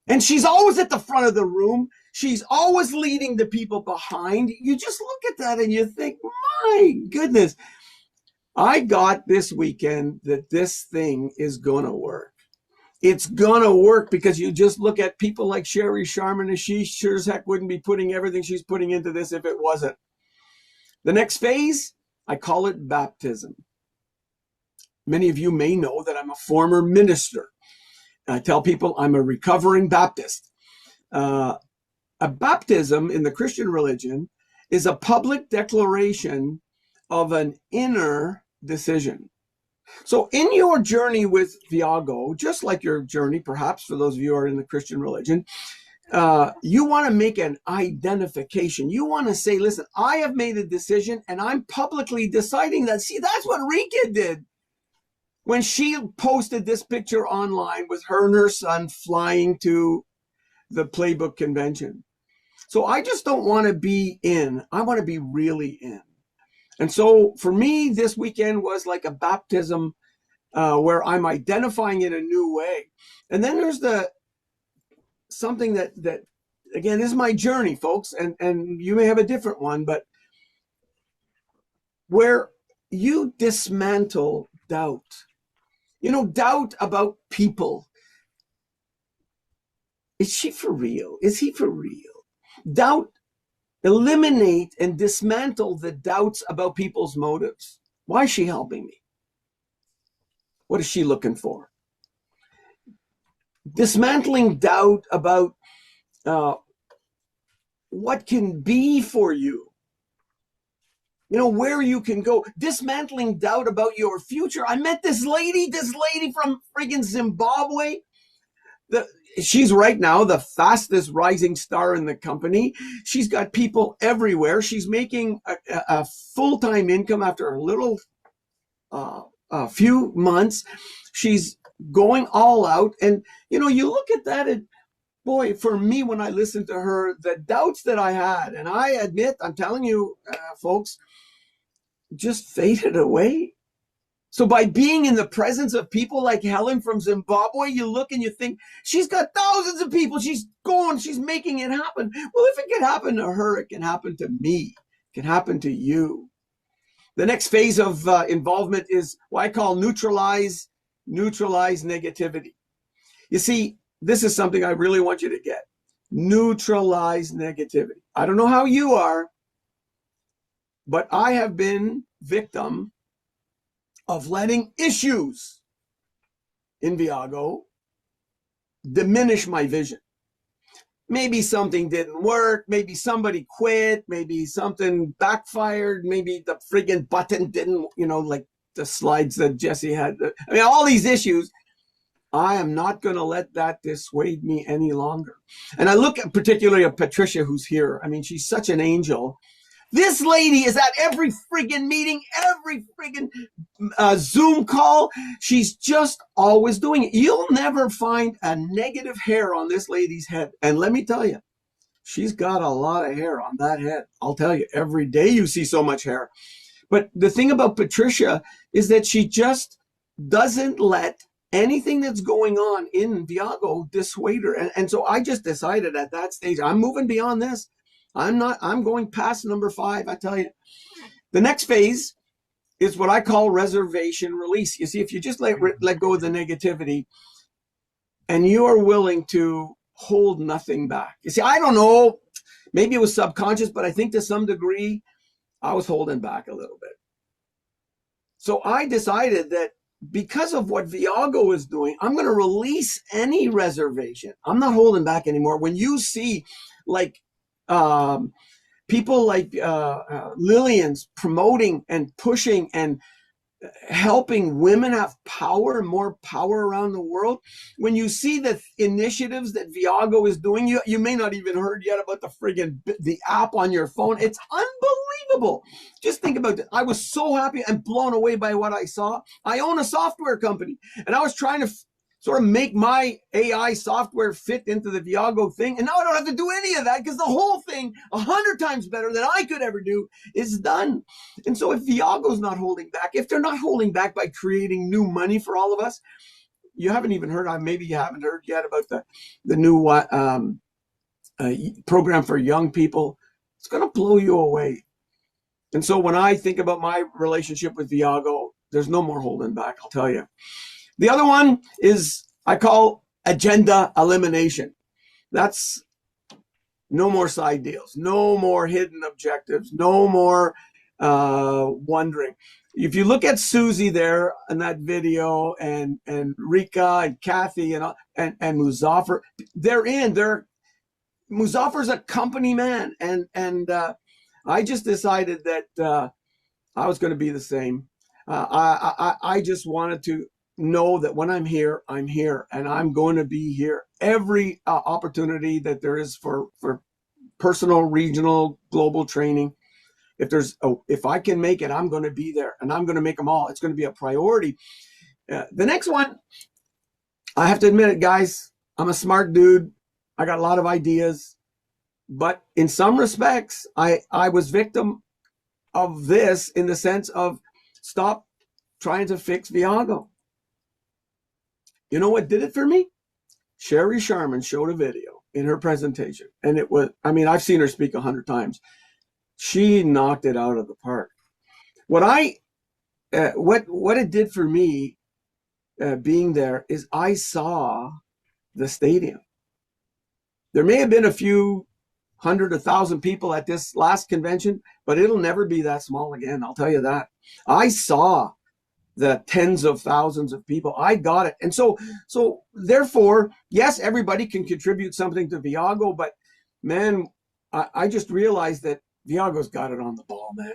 And she's always at the front of the room. She's always leading the people behind. You just look at that and you think, my goodness, I got this weekend that this thing is going to work. It's going to work because you just look at people like Sherry Sharman, and she sure as heck wouldn't be putting everything she's putting into this if it wasn't. The next phase, I call it baptism. Many of you may know that I'm a former minister. I tell people I'm a recovering Baptist. A baptism in the Christian religion is a public declaration of an inner decision. So in your journey with Viago, just like your journey, perhaps for those of you who are in the Christian religion, you want to make an identification. You want to say, listen, I have made a decision and I'm publicly deciding that. See, that's what Rika did when she posted this picture online with her and her son flying to the Playbook convention. So I just don't want to be in. I want to be really in. And so for me, this weekend was like a baptism where I'm identifying in a new way. And then there's something that again, this is my journey, folks, and you may have a different one, but where you dismantle doubt. Doubt about people. Is she for real? Is he for real? Doubt. Eliminate and dismantle the doubts about people's motives. Why is she helping me? What is she looking for? Dismantling doubt about what can be for you. Where you can go. Dismantling doubt about your future. I met this lady from friggin' Zimbabwe. She's right now the fastest rising star in the company. She's got people everywhere. She's making a full-time income after a few months. She's going all out. And, you look at that and boy, for me, when I listened to her, the doubts that I had, and I admit, I'm telling you, folks, just faded away. So by being in the presence of people like Helen from Zimbabwe, you look and you think, she's got thousands of people. She's making it happen. Well, if it can happen to her, it can happen to me. It can happen to you. The next phase of involvement is what I call neutralize negativity. You see, this is something I really want you to get. Neutralize negativity. I don't know how you are, but I have been victim of letting issues in Viago diminish my vision. Maybe something didn't work, maybe somebody quit, maybe something backfired, maybe the friggin' button didn't, like the slides that Jesse had. All these issues. I am not going to let that dissuade me any longer. And I look at particularly at Patricia, who's here. She's such an angel. This lady is at every friggin' meeting, every friggin' Zoom call. She's just always doing it. You'll never find a negative hair on this lady's head. And let me tell you, she's got a lot of hair on that head. I'll tell you, every day you see so much hair. But the thing about Patricia is that she just doesn't let anything that's going on in Viago dissuade her. And so I just decided at that stage, I'm moving beyond this. I'm going past number 5, I tell you. The next phase is what I call reservation release. You see, if you just let go of the negativity and you are willing to hold nothing back. You see, I don't know, maybe it was subconscious, but I think to some degree, I was holding back a little bit. So I decided that because of what Viago is doing, I'm going to release any reservation. I'm not holding back anymore. When you see like people like Lillian's promoting and pushing and helping women have power, more power around the world. When you see the initiatives that Viago is doing, you may not even heard yet about the app on your phone. It's unbelievable. Just think about it. I was so happy and blown away by what I saw. I own a software company, and I was trying to sort of make my AI software fit into the Viago thing. And now I don't have to do any of that because the whole thing, 100 times better than I could ever do, is done. And so if Viago's not holding back, if they're not holding back by creating new money for all of us, you haven't even heard, maybe you haven't heard yet about the new program for young people. It's going to blow you away. And so when I think about my relationship with Viago, there's no more holding back, I'll tell you. The other one is I call agenda elimination. That's no more side deals, no more hidden objectives, no more wondering. If you look at Susie there in that video, and Rika and Kathy and Muzaffar, Muzaffar's a company man, and I just decided that I was going to be the same. I just wanted to know that when I'm here, and I'm going to be here. Every opportunity that there is for personal, regional, global training, if I can make it, I'm going to be there, and I'm going to make them all. It's going to be a priority. The next one, I have to admit it, guys, I'm a smart dude. I got a lot of ideas, but in some respects, I was victim of this in the sense of stop trying to fix Viago. You know what did it for me? Sherry Sharman showed a video in her presentation, and it was, I've seen her speak 100 times. She knocked it out of the park. What it did for me being there is I saw the stadium. There may have been a few 100, 1,000 people at this last convention, but it'll never be that small again. I'll tell you that. I saw the tens of thousands of people. I got it. And so therefore, yes, everybody can contribute something to Viago, but man, I just realized that Viago's got it on the ball, man.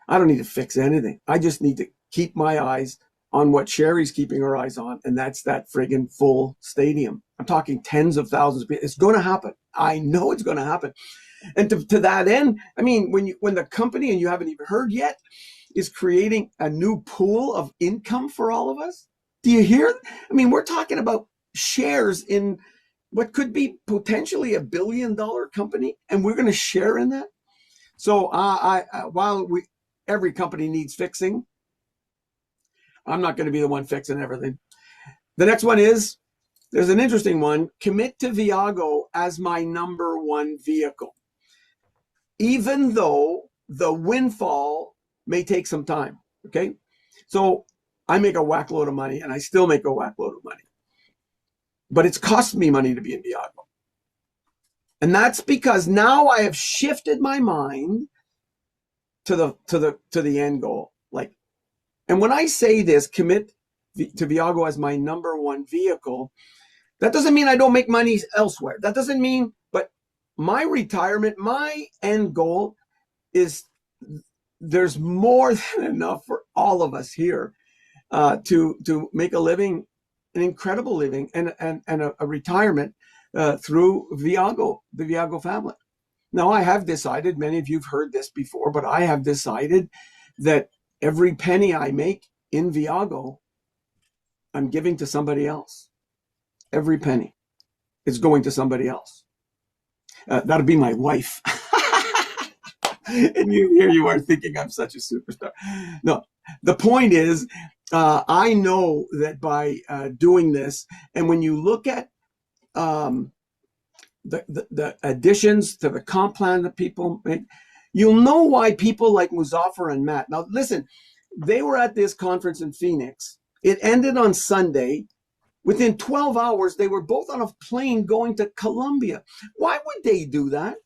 I don't need to fix anything. I just need to keep my eyes on what Sherry's keeping her eyes on, and that's that friggin' full stadium. I'm talking tens of thousands of people. It's going to happen. I know it's going to happen. And to that end, when the company, and you haven't even heard yet, is creating a new pool of income for all of us. Do you hear? We're talking about shares in what could be potentially $1 billion company, and we're going to share in that. So while every company needs fixing, I'm not going to be the one fixing everything. The next one is, there's an interesting one, commit to Viago as my number one vehicle. Even though the windfall may take some time, okay? So I make a whack load of money, and I still make a whack load of money. But it's cost me money to be in Viago. And that's because now I have shifted my mind to the end goal. And when I say this, commit to Viago as my number one vehicle, that doesn't mean I don't make money elsewhere. That doesn't mean, but my retirement, my end goal is there's more than enough for all of us here to make a living, an incredible living, and a retirement through Viago, the Viago family. Now, I have decided, many of you have heard this before, but I have decided that every penny I make in Viago, I'm giving to somebody else. Every penny is going to somebody else. That'll be my wife. And here you are thinking I'm such a superstar. No, the point is, I know that by doing this, and when you look at the additions to the comp plan that people make, you'll know why people like Muzaffar and Matt. Now, listen, they were at this conference in Phoenix. It ended on Sunday. Within 12 hours, they were both on a plane going to Colombia. Why would they do that?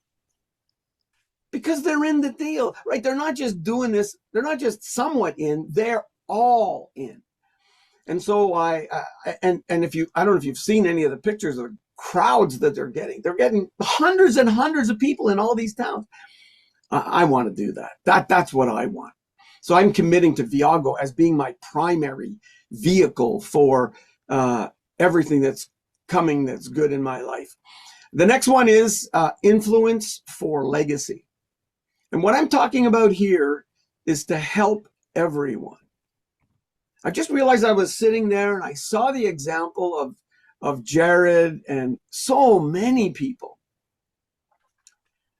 Because they're in the deal, right? They're not just doing this. They're not just somewhat in. They're all in. And so and if you, I don't know if you've seen any of the pictures of the crowds that they're getting. They're getting hundreds and hundreds of people in all these towns. I want to do that. That's what I want. So I'm committing to Viago as being my primary vehicle for everything that's coming that's good in my life. The next one is influence for legacy. And what I'm talking about here is to help everyone. I just realized I was sitting there and I saw the example of Jared and so many people.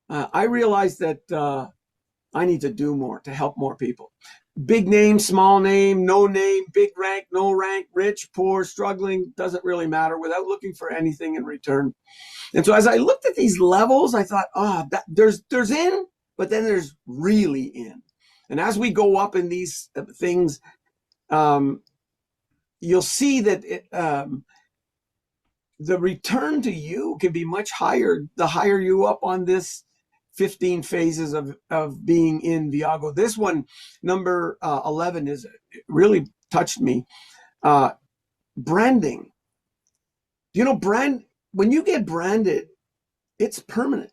I realized that I need to do more to help more people. Big name, small name, no name, big rank, no rank, rich, poor, struggling, doesn't really matter, without looking for anything in return. And so as I looked at these levels, I thought, there's in, but then there's really in. And as we go up in these things, you'll see that the return to you can be much higher the higher you up on this 15 phases of being in Viago. This one, number 11, really touched me. Branding. When you get branded, it's permanent.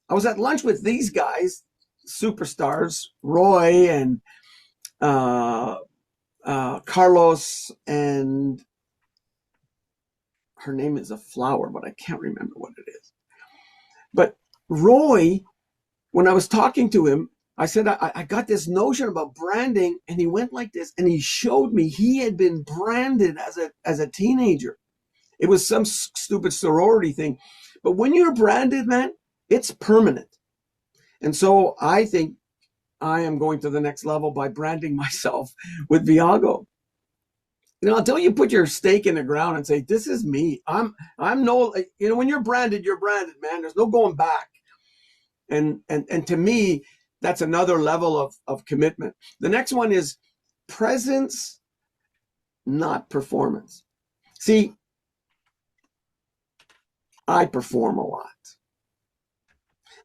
I was at lunch with these guys, superstars, Roy and Carlos, and her name is a flower, but I can't remember what it is. But Roy, when I was talking to him, I said, I got this notion about branding, and he went like this, and he showed me he had been branded as a teenager. It was some stupid sorority thing. But when you're branded, man, it's permanent. And so I think I am going to the next level by branding myself with Viago. Until you put your stake in the ground and say, this is me. I'm no, when you're branded, man. There's no going back. And to me, that's another level of commitment. The next one is presence, not performance. See, I perform a lot.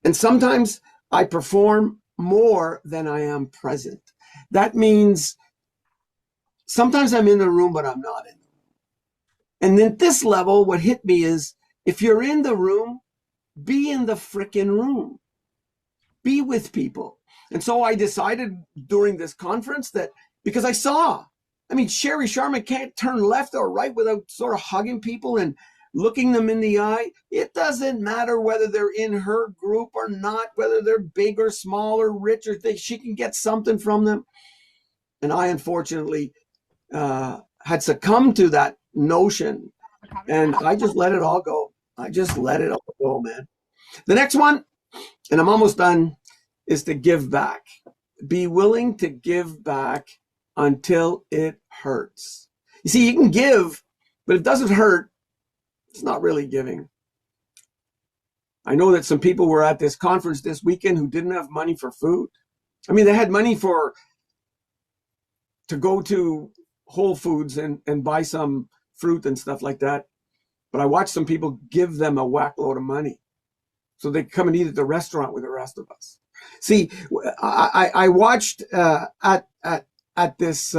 And sometimes I perform more than I am present. That means sometimes I'm in the room, but I'm not in the room. And then this level, what hit me is, if you're in the room, be in the frickin' room. Be with people. And so I decided during this conference that, because Sherry Sharma can't turn left or right without sort of hugging people and looking them in the eye. It doesn't matter whether they're in her group or not, whether they're big or small or rich or she can get something from them. And I, unfortunately, had succumbed to that notion, and I just let it all go. Man. The next one, and I'm almost done, is to give back. Be willing to give back until it hurts. You see, you can give, but if it doesn't hurt, it's not really giving. I know that some people were at this conference this weekend who didn't have money for food. They had money to go to Whole Foods and buy some fruit and stuff like that. But I watched some people give them a whack load of money so they come and eat at the restaurant with the rest of us. See, I watched at this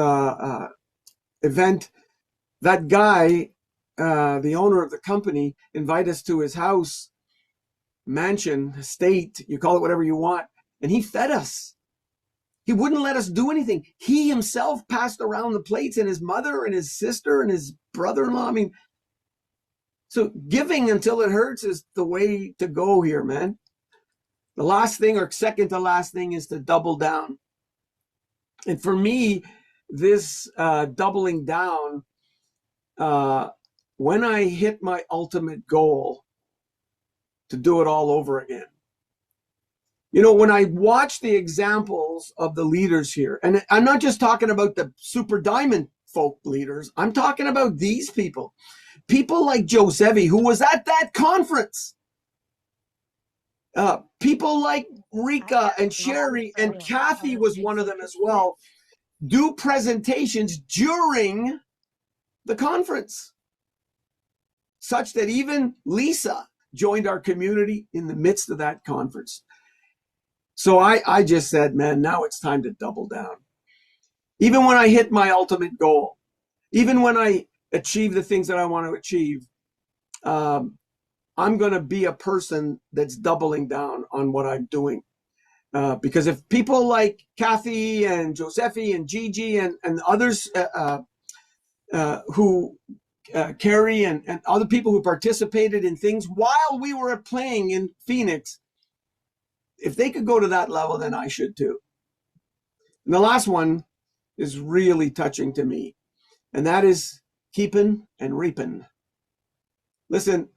event, that guy, the owner of the company, invite us to his house, mansion, estate, you call it whatever you want, and he fed us. He wouldn't let us do anything. He himself passed around the plates, and his mother and his sister and his brother-in-law. So giving until it hurts is the way to go here, man. The last thing, or second to last thing, is to double down. And for me, this doubling down, when I hit my ultimate goal, to do it all over again. When I watch the examples of the leaders here, and I'm not just talking about the super diamond folk leaders, I'm talking about these people. People like Josevi, who was at that conference. People like Rika and Sherry, and Kathy was one of them as well, do presentations during the conference, such that even Lisa joined our community in the midst of that conference. So I just said, man, now it's time to double down. Even when I hit my ultimate goal, Even when I achieve the things that I want to achieve, um, I'm going to be a person that's doubling down on what I'm doing. Because if people like Kathy and Josephi and Gigi and others who Carrie and other people who participated in things while we were playing in Phoenix, if they could go to that level, then I should too. And the last one is really touching to me, and that is keeping and reaping. Listen,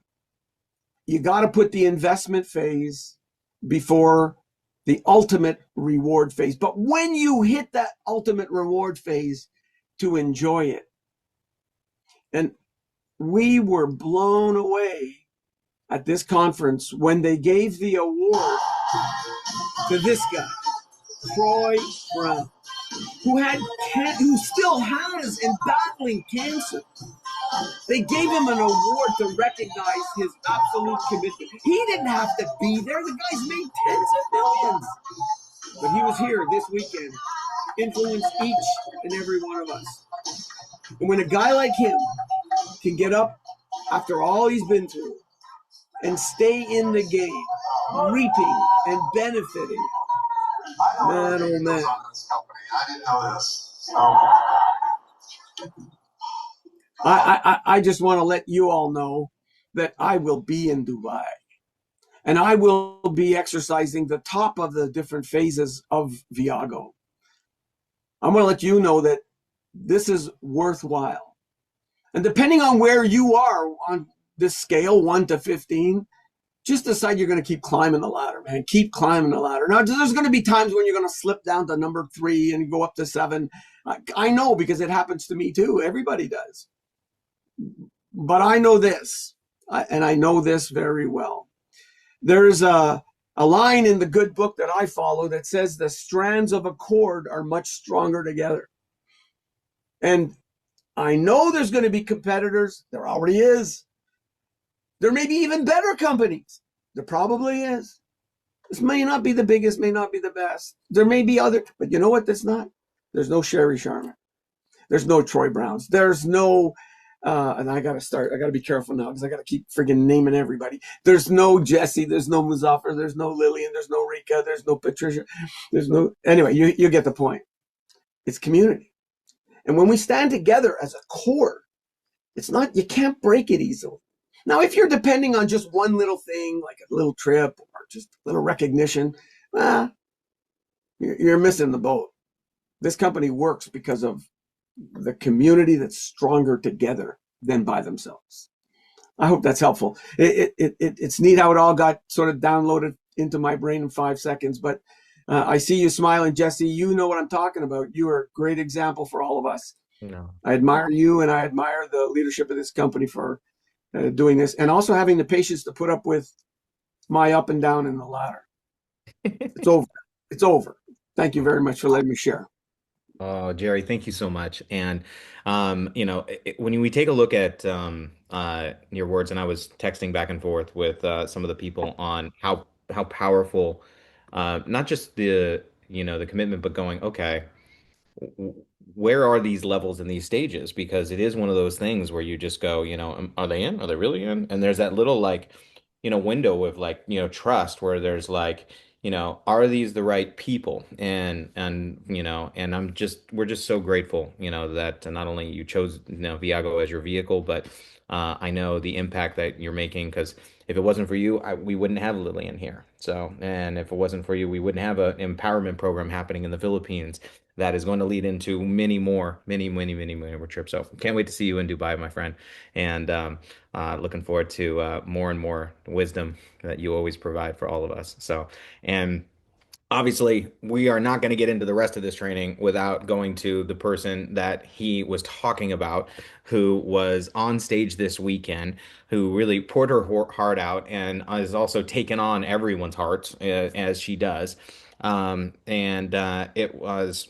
you got to put the investment phase before the ultimate reward phase. But when you hit that ultimate reward phase, to enjoy it. And we were blown away at this conference when they gave the award to this guy, Troy Brown, who still has and battling cancer. They gave him an award to recognize his absolute commitment. He didn't have to be there. The guy's made tens of millions. But he was here this weekend, influenced each and every one of us. And when a guy like him can get up after all he's been through and stay in the game, reaping and benefiting, man, oh man. I didn't know this. I just want to let you all know that I will be in Dubai. And I will be exercising the top of the different phases of Viago. I'm going to let you know that this is worthwhile. And depending on where you are on this scale, 1 to 15, just decide you're going to keep climbing the ladder, man. Keep climbing the ladder. Now, there's going to be times when you're going to slip down to number 3 and go up to 7. I know, because it happens to me too. Everybody does. But I know this, and I know this very well. There's a line in the good book that I follow that says the strands of a cord are much stronger together. And I know there's going to be competitors. There already is. There may be even better companies. There probably is. This may not be the biggest, may not be the best. There may be other, but you know what? That's not. There's no Sherry Sharma. There's no Troy Browns. There's no, and I got to be careful now because I got to keep friggin' naming everybody. There's no Jesse. There's no Muzaffar. There's no Lillian. There's no Rika. There's no Patricia. Anyway, you get the point. It's community. And when we stand together as a core, it's not, you can't break it easily. Now, if you're depending on just one little thing, like a little trip or just a little recognition, you're missing the boat. This company works because of the community that's stronger together than by themselves. I hope that's helpful. It's neat how it all got sort of downloaded into my brain in 5 seconds, but I see you smiling, Jesse. You know what I'm talking about. You are a great example for all of us. No. I admire you, and I admire the leadership of this company for doing this, and also having the patience to put up with my up and down in the ladder. It's over. It's over. Thank you very much for letting me share. Oh, Jerry, thank you so much. And when we take a look at your words, and I was texting back and forth with some of the people on how powerful, not just the commitment, but going, okay, where are these levels and these stages? Because it is one of those things where you just go, are they in? Are they really in? And there's that little window of trust where there's are these the right people? And we're just so grateful, that not only you chose, Viago as your vehicle, but I know the impact that you're making, because if it wasn't for you, we wouldn't have Lillian here. So, and if it wasn't for you, we wouldn't have an empowerment program happening in the Philippines that is going to lead into many more trips. So can't wait to see you in Dubai, my friend. And looking forward to more and more wisdom that you always provide for all of us. So, and obviously, we are not going to get into the rest of this training without going to the person that he was talking about, who was on stage this weekend, who really poured her heart out and has also taken on everyone's hearts, as she does. It was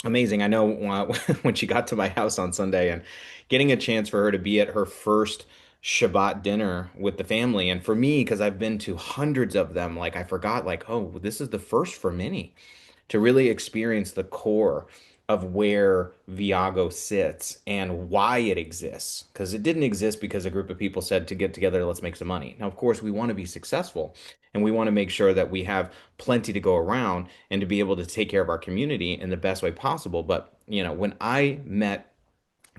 amazing. I know when she got to my house on Sunday and getting a chance for her to be at her first Shabbat dinner with the family. And for me, because I've been to hundreds of them, I forgot, oh, this is the first for many to really experience the core of where Viago sits and why it exists. Because it didn't exist because a group of people said to get together, let's make some money. Now, of course, we want to be successful and we want to make sure that we have plenty to go around and to be able to take care of our community in the best way possible. But, when I met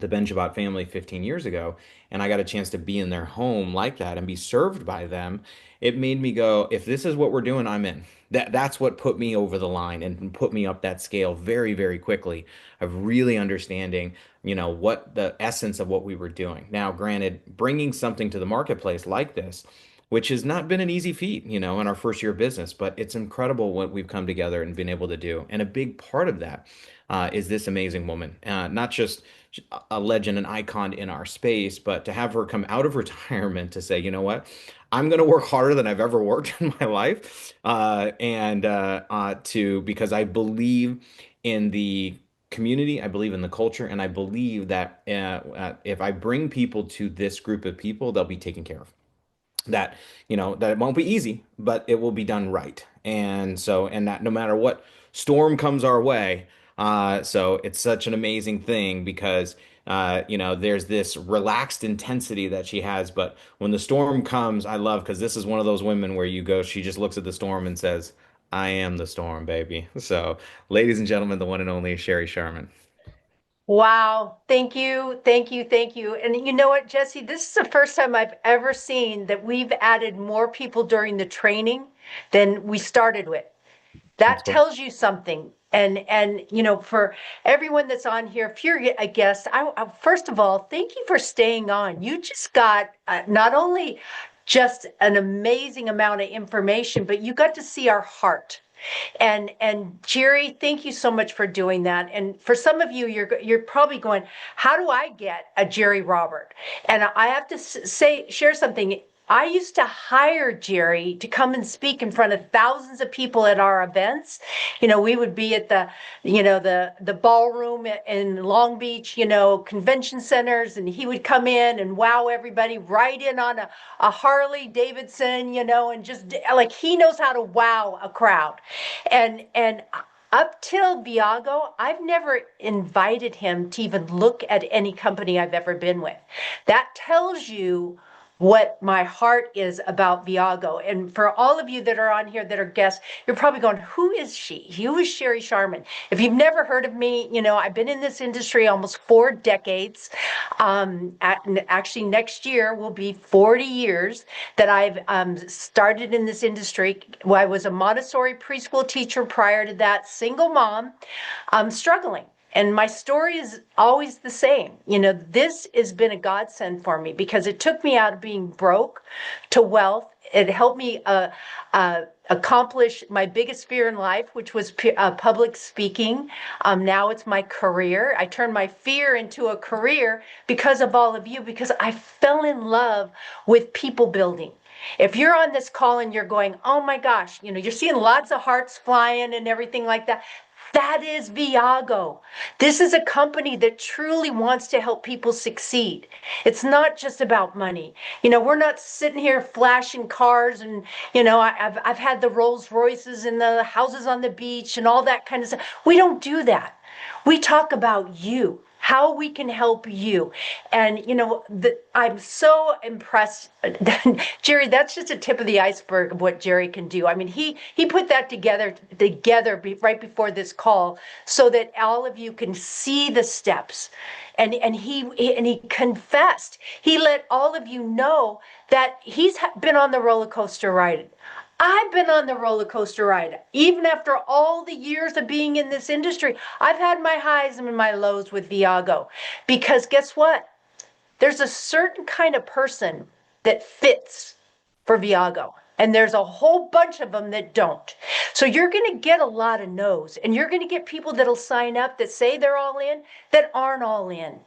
the Ben Shabbat family 15 years ago, and I got a chance to be in their home like that and be served by them, it made me go, if this is what we're doing, I'm in. That's what put me over the line and put me up that scale very, very quickly of really understanding, what the essence of what we were doing. Now, granted, bringing something to the marketplace like this, which has not been an easy feat, in our first year of business, but it's incredible what we've come together and been able to do. And a big part of that is this amazing woman, not just a legend, an icon in our space, but to have her come out of retirement to say, you know what, I'm going to work harder than I've ever worked in my life, because I believe in the community, I believe in the culture, and I believe that if I bring people to this group of people, they'll be taken care of. That it won't be easy, but it will be done right. And that no matter what storm comes our way, so it's such an amazing thing because there's this relaxed intensity that she has, but when the storm comes, I love because this is one of those women where she just looks at the storm and says, I am the storm, baby. So, ladies and gentlemen, the one and only Sherry Sharman. Wow. Thank you. Thank you. Thank you. And you know what, Jesse, this is the first time I've ever seen that we've added more people during the training than we started with. That tells you something. And for everyone that's on here, if you're a guest, first of all, thank you for staying on. You just got not only just an amazing amount of information, but you got to see our heart. And Jerry, thank you so much for doing that. And for some of you, you're probably going, how do I get a Jerry Robert? And I have to share something. I used to hire Jerry to come and speak in front of thousands of people at our events. We would be at the ballroom in Long Beach, convention centers, and he would come in and wow everybody, right in on a Harley Davidson, and just like he knows how to wow a crowd. And up till Viago, I've never invited him to even look at any company I've ever been with. That tells you what my heart is about Viago. And for all of you that are on here that are guests, you're probably going, who is she? Who is Sherry Sharman? If you've never heard of me, I've been in this industry almost 4 decades. Actually, next year will be 40 years that I've started in this industry. Well, I was a Montessori preschool teacher prior to that, single mom, struggling. And my story is always the same. This has been a godsend for me because it took me out of being broke to wealth. It helped me accomplish my biggest fear in life, which was public speaking. Now it's my career. I turned my fear into a career because of all of you, because I fell in love with people building. If you're on this call and you're going, oh my gosh, you're seeing lots of hearts flying and everything like that. That is Viago. This is a company that truly wants to help people succeed. It's not just about money. We're not sitting here flashing cars and, I've had the Rolls Royces and the houses on the beach and all that kind of stuff. We don't do that. We talk about you, how we can help you. And, I'm so impressed. Jerry, that's just a tip of the iceberg of what Jerry can do. I mean, he put that together right before this call so that all of you can see the steps. And he confessed. He let all of you know that he's been on the roller coaster ride. I've been on the roller coaster ride. Even after all the years of being in this industry, I've had my highs and my lows with Viago. Because guess what? There's a certain kind of person that fits for Viago. And there's a whole bunch of them that don't. So you're going to get a lot of no's. And you're going to get people that'll sign up that say they're all in that aren't all in.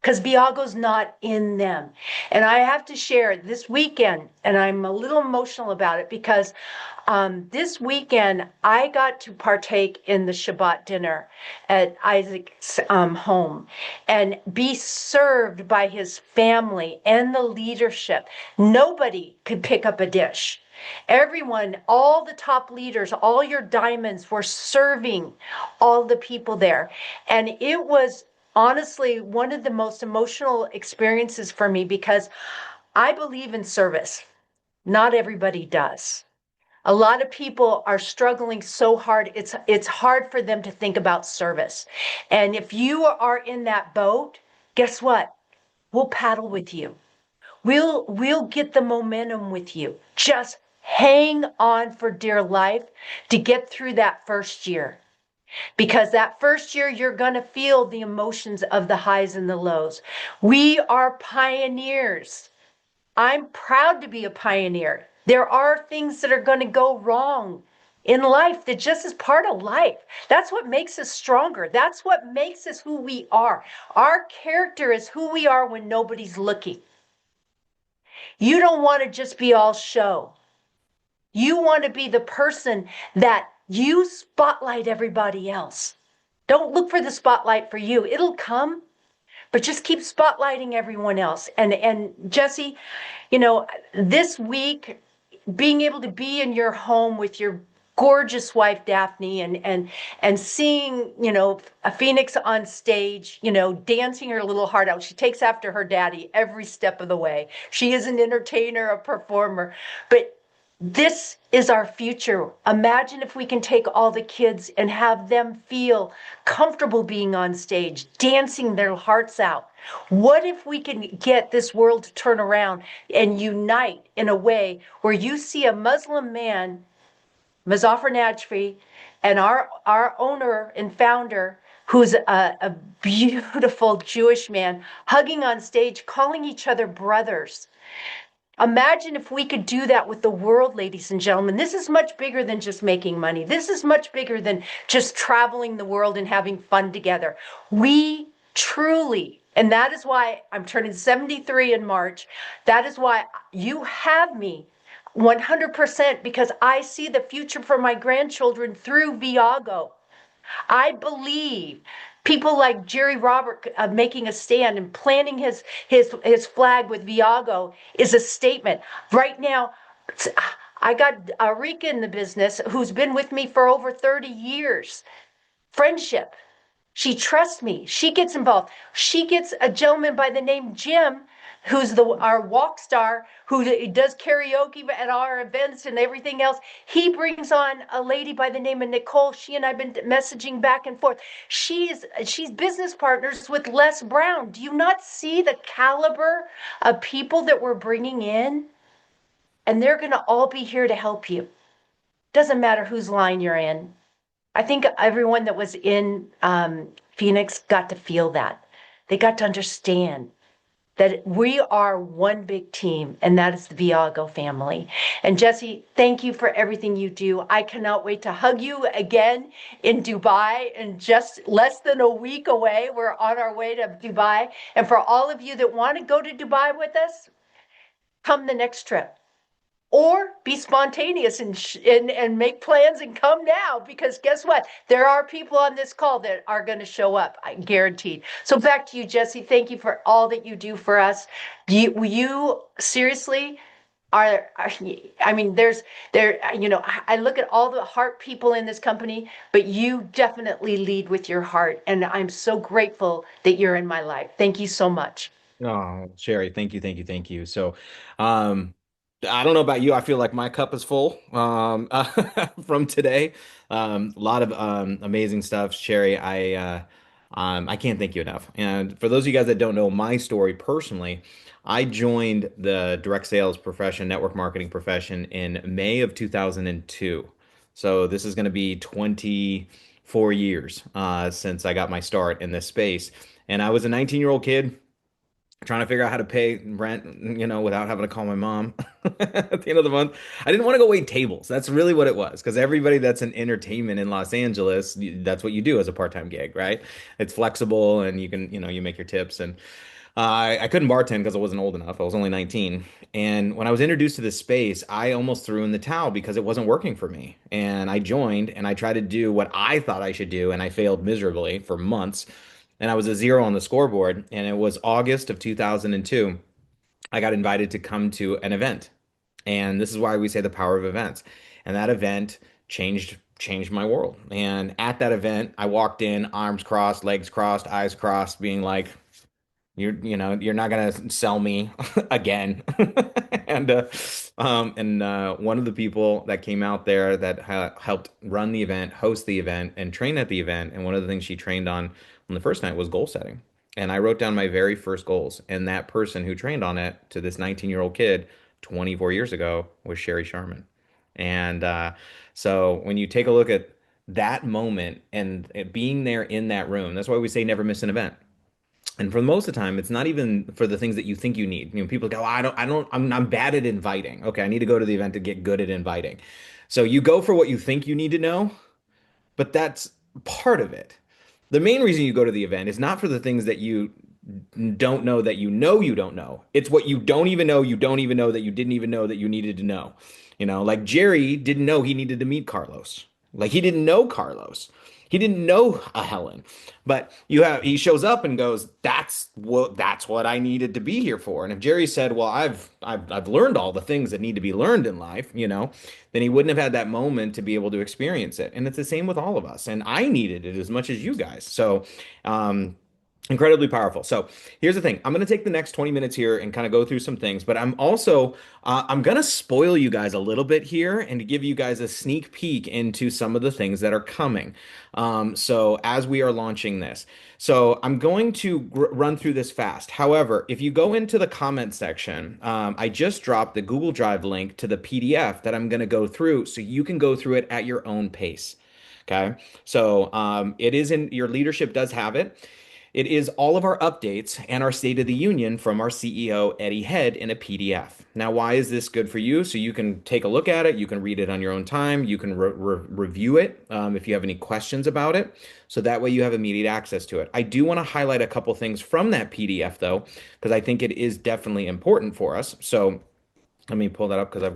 Because Viago's not in them. And I have to share this weekend, and I'm a little emotional about it because this weekend I got to partake in the Shabbat dinner at Isaac's home and be served by his family and the leadership. Nobody could pick up a dish. Everyone, all the top leaders, all your diamonds were serving all the people there. And it was honestly one of the most emotional experiences for me because I believe in service. Not everybody does. A lot of people are struggling so hard. It's hard for them to think about service. And if you are in that boat, guess what? We'll paddle with you. We'll get the momentum with you. Just hang on for dear life to get through that first year. Because that first year, you're going to feel the emotions of the highs and the lows. We are pioneers. I'm proud to be a pioneer. There are things that are going to go wrong in life that just is part of life. That's what makes us stronger. That's what makes us who we are. Our character is who we are when nobody's looking. You don't want to just be all show. You want to be the person that you spotlight everybody else. Don't look for the spotlight for you. It'll come, but just keep spotlighting everyone else. And Jesse, you know, this week, being able to be in your home with your gorgeous wife Daphne and seeing, you know, a Phoenix on stage, you know, dancing her little heart out. She takes after her daddy every step of the way. She is an entertainer, a performer, but this is our future. Imagine if we can take all the kids and have them feel comfortable being on stage, dancing their hearts out. What if we can get this world to turn around and unite in a way where you see a Muslim man, Muzaffar Najfi, and our owner and founder, who's a beautiful Jewish man, hugging on stage, calling each other brothers. Imagine if we could do that with the world, ladies and gentlemen. This is much bigger than just making money. This is much bigger than just traveling the world and having fun together. We truly, and that is why I'm turning 73 in March. That is why you have me 100%, because I see the future for my grandchildren through Viago. I believe people like Jerry Robert making a stand and planting his flag with Viago is a statement. Right now, I got Rika in the business who's been with me for over 30 years. Friendship. She trusts me. She gets involved. She gets a gentleman by the name Jim, who's our walk star, who does karaoke at our events and everything else. He brings on a lady by the name of Nicole. She and I've been messaging back and forth. She's business partners with Les Brown. Do you not see the caliber of people that we're bringing in? And they're going to all be here to help you. Doesn't matter whose line you're in. I think everyone that was in Phoenix got to feel that. They got to understand that we are one big team, and that is the Viago family. And Jesse, thank you for everything you do. I cannot wait to hug you again in Dubai in just less than a week away. We're on our way to Dubai. And for all of you that want to go to Dubai with us, come the next trip. Or be spontaneous and make plans and come now, because guess what? There are people on this call that are going to show up, I guaranteed. So back to you, Jesse. Thank you for all that you do for us. You seriously are, I mean, you know, I look at all the heart people in this company, but you definitely lead with your heart. And I'm so grateful that you're in my life. Thank you so much. Oh, Sherry, thank you, thank you, thank you. So, I don't know about you. I feel like my cup is full from today. A lot of amazing stuff, Sherry. I can't thank you enough. And for those of you guys that don't know my story personally, I joined the direct sales profession, network marketing profession in May of 2002. So this is going to be 24 years since I got my start in this space. And I was a 19-year-old kid trying to figure out how to pay rent, you know, without having to call my mom at the end of the month. I didn't want to go wait tables. That's really what it was. Because everybody that's in entertainment in Los Angeles, that's what you do as a part-time gig, right? It's flexible and you can, you know, you make your tips. And I couldn't bartend because I wasn't old enough. I was only 19. And when I was introduced to this space, I almost threw in the towel because it wasn't working for me. And I joined and I tried to do what I thought I should do. And I failed miserably for months. And I was a zero on the scoreboard. And it was August of 2002. I got invited to come to an event. And this is why we say the power of events. And that event changed my world. And at that event, I walked in, arms crossed, legs crossed, eyes crossed, being like, you're not gonna sell me again. And one of the people that came out there that helped run the event, host the event, and train at the event, and one of the things she trained on the first night was goal setting. And I wrote down my very first goals, and that person who trained on it to this 19-year-old kid 24 years ago was Sherry Sharman. And so when you take a look at that moment and it being there in that room, that's why we say never miss an event. And for most of the time, it's not even for the things that you think you need. People go, I'm bad at inviting. Okay, I need to go to the event to get good at inviting. So you go for what you think you need to know, but that's part of it. The main reason you go to the event is not for the things that you don't know that you don't know. It's what you don't even know that you didn't even know that you needed to know. Like Jerry didn't know he needed to meet Carlos. Like he didn't know Carlos. He didn't know a Helen. But he shows up and goes, that's what I needed to be here for. And if Jerry said, well, I've learned all the things that need to be learned in life, then he wouldn't have had that moment to be able to experience it. And it's the same with all of us. And I needed it as much as you guys. So, incredibly powerful. So here's the thing. I'm going to take the next 20 minutes here and kind of go through some things, but I'm also, I'm going to spoil you guys a little bit here and to give you guys a sneak peek into some of the things that are coming. So as we are launching this, so I'm going to run through this fast. However, if you go into the comment section, I just dropped the Google Drive link to the PDF that I'm going to go through so you can go through it at your own pace. Okay. So it is your leadership does have it. It is all of our updates and our State of the Union from our CEO, Eddie Head, in a PDF. Now, why is this good for you? So you can take a look at it. You can read it on your own time. You can review it if you have any questions about it. So that way you have immediate access to it. I do want to highlight a couple things from that PDF, though, because I think it is definitely important for us. So let me pull that up because I've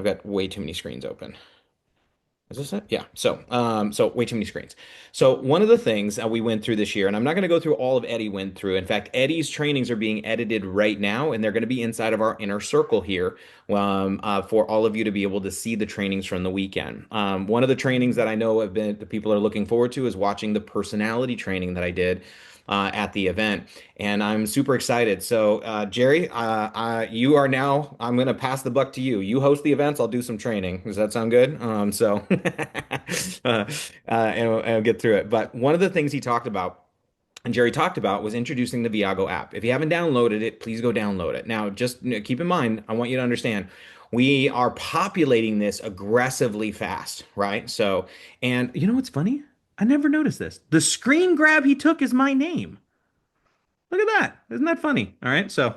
got way too many screens open. Is this it? Yeah. So way too many screens. So one of the things we went through this year, and I'm not going to go through all of Eddie went through. In fact, Eddie's trainings are being edited right now, and they're going to be inside of our inner circle here for all of you to be able to see the trainings from the weekend. One of the trainings that I know the people are looking forward to is watching the personality training that I did at the event, and I'm super excited. So, Jerry, you are now. I'm going to pass the buck to you. You host the events. I'll do some training. Does that sound good? And I'll get through it. But one of the things he talked about. And Jerry talked about was introducing the Viago app. If you haven't downloaded it, please go download it. Now, just keep in mind, I want you to understand, we are populating this aggressively fast, right? So, and you know what's funny? I never noticed this. The screen grab he took is my name. Look at that. Isn't that funny? All right. So,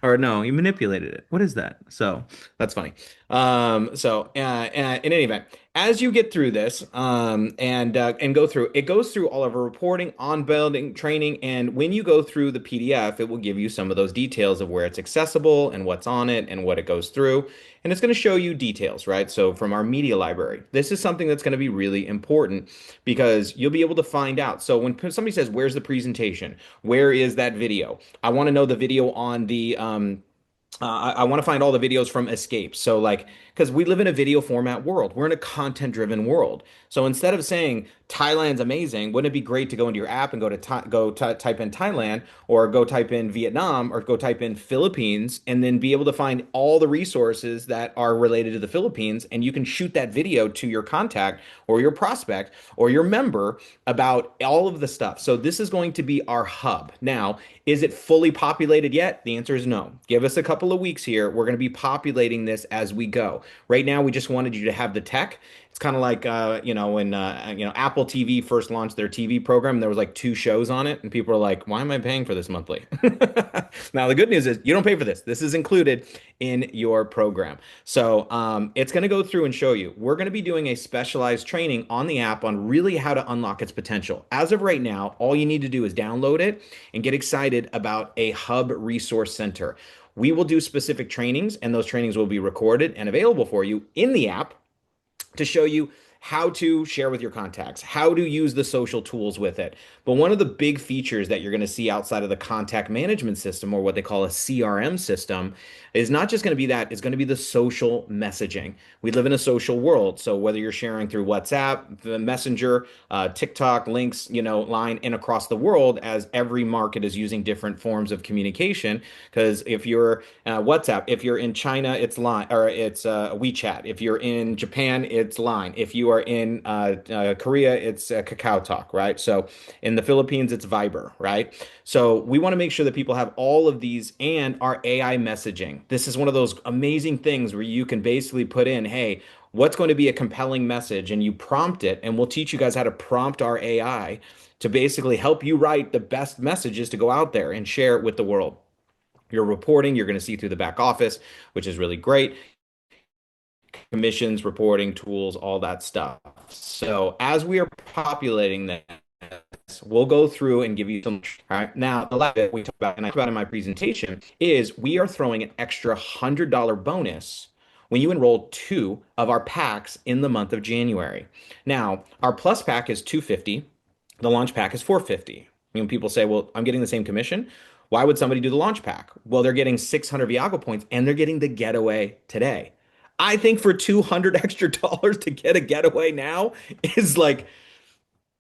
or no, he manipulated it. What is that? So that's funny. In any event, as you get through this, and go through, it goes through all of our reporting, on-building training. And when you go through the PDF, it will give you some of those details of where it's accessible and what's on it and what it goes through. And it's going to show you details, right? So from our media library, this is something that's going to be really important because you'll be able to find out. So when somebody says, where's the presentation? Where is that video? I want to know the video on the, I want to find all the videos from Escape. So like, because we live in a video format world, we're in a content driven world. So instead of saying Thailand's amazing, wouldn't it be great to go into your app and type in Thailand, or go type in Vietnam, or go type in Philippines, and then be able to find all the resources that are related to the Philippines, and you can shoot that video to your contact or your prospect or your member about all of the stuff. So this is going to be our hub. Now, is it fully populated yet? The answer is no. Give us a couple of weeks here. We're going to be populating this as we go. Right now, we just wanted you to have the tech. It's kind of like, when Apple TV first launched their TV program, there was like 2 shows on it, and people are like, why am I paying for this monthly? Now, the good news is you don't pay for this. This is included in your program. So it's going to go through and show you. We're going to be doing a specialized training on the app on really how to unlock its potential. As of right now, all you need to do is download it and get excited about a hub resource center. We will do specific trainings, and those trainings will be recorded and available for you in the app to show you how to share with your contacts, how to use the social tools with it. But one of the big features that you're going to see outside of the contact management system, or what they call a CRM system, is not just going to be that, it's going to be the social messaging. We live in a social world. So whether you're sharing through WhatsApp, the Messenger, TikTok, links, Line, and across the world, as every market is using different forms of communication. Because if you're WhatsApp, if you're in China, it's Line, or it's WeChat. If you're in Japan, it's Line. If you are in Korea, it's Kakao Talk, right? So in the Philippines, it's Viber, right? So we want to make sure that people have all of these and our AI messaging. This is one of those amazing things where you can basically put in, hey, what's going to be a compelling message? And you prompt it, and we'll teach you guys how to prompt our AI to basically help you write the best messages to go out there and share it with the world. Your reporting, you're going to see through the back office, which is really great. Commissions, reporting, tools, all that stuff. So as we are populating this, we'll go through and give you some. All right. Now, the last bit we talked about, and I talked about in my presentation, is we are throwing an extra $100 bonus when you enroll 2 of our packs in the month of January. Now, our plus pack is $250. The launch pack is $450. People say, well, I'm getting the same commission. Why would somebody do the launch pack? Well, they're getting 600 Viago points and they're getting the getaway today. I think for $200 extra to get a getaway now is like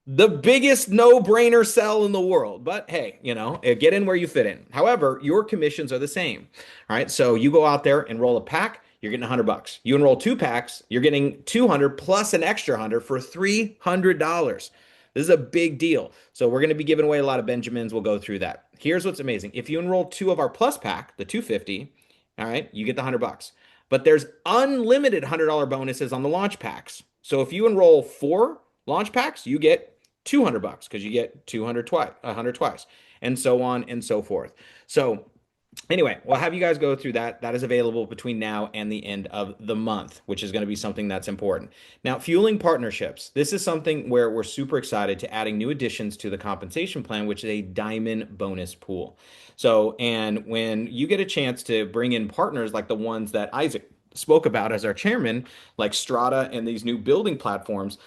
the biggest no-brainer sell in the world. But hey, get in where you fit in. However, your commissions are the same. All right. So you go out there and roll a pack, you're getting $100. You enroll 2 packs, you're getting 200 plus an extra 100 for $300. This is a big deal. So we're going to be giving away a lot of Benjamins. We'll go through that. Here's what's amazing. If you enroll 2 of our plus pack, the 250, all right, you get the $100. But there's unlimited $100 bonuses on the launch packs. So if you enroll 4 launch packs, you get $200 because you get 200 twice, 100 twice, and so on and so forth. So anyway, we'll have you guys go through that. That is available between now and the end of the month, which is going to be something that's important. Now, fueling partnerships. This is something where we're super excited to adding new additions to the compensation plan, which is a diamond bonus pool. So, and when you get a chance to bring in partners like the ones that Isaac spoke about as our chairman, like Strata and these new building platforms,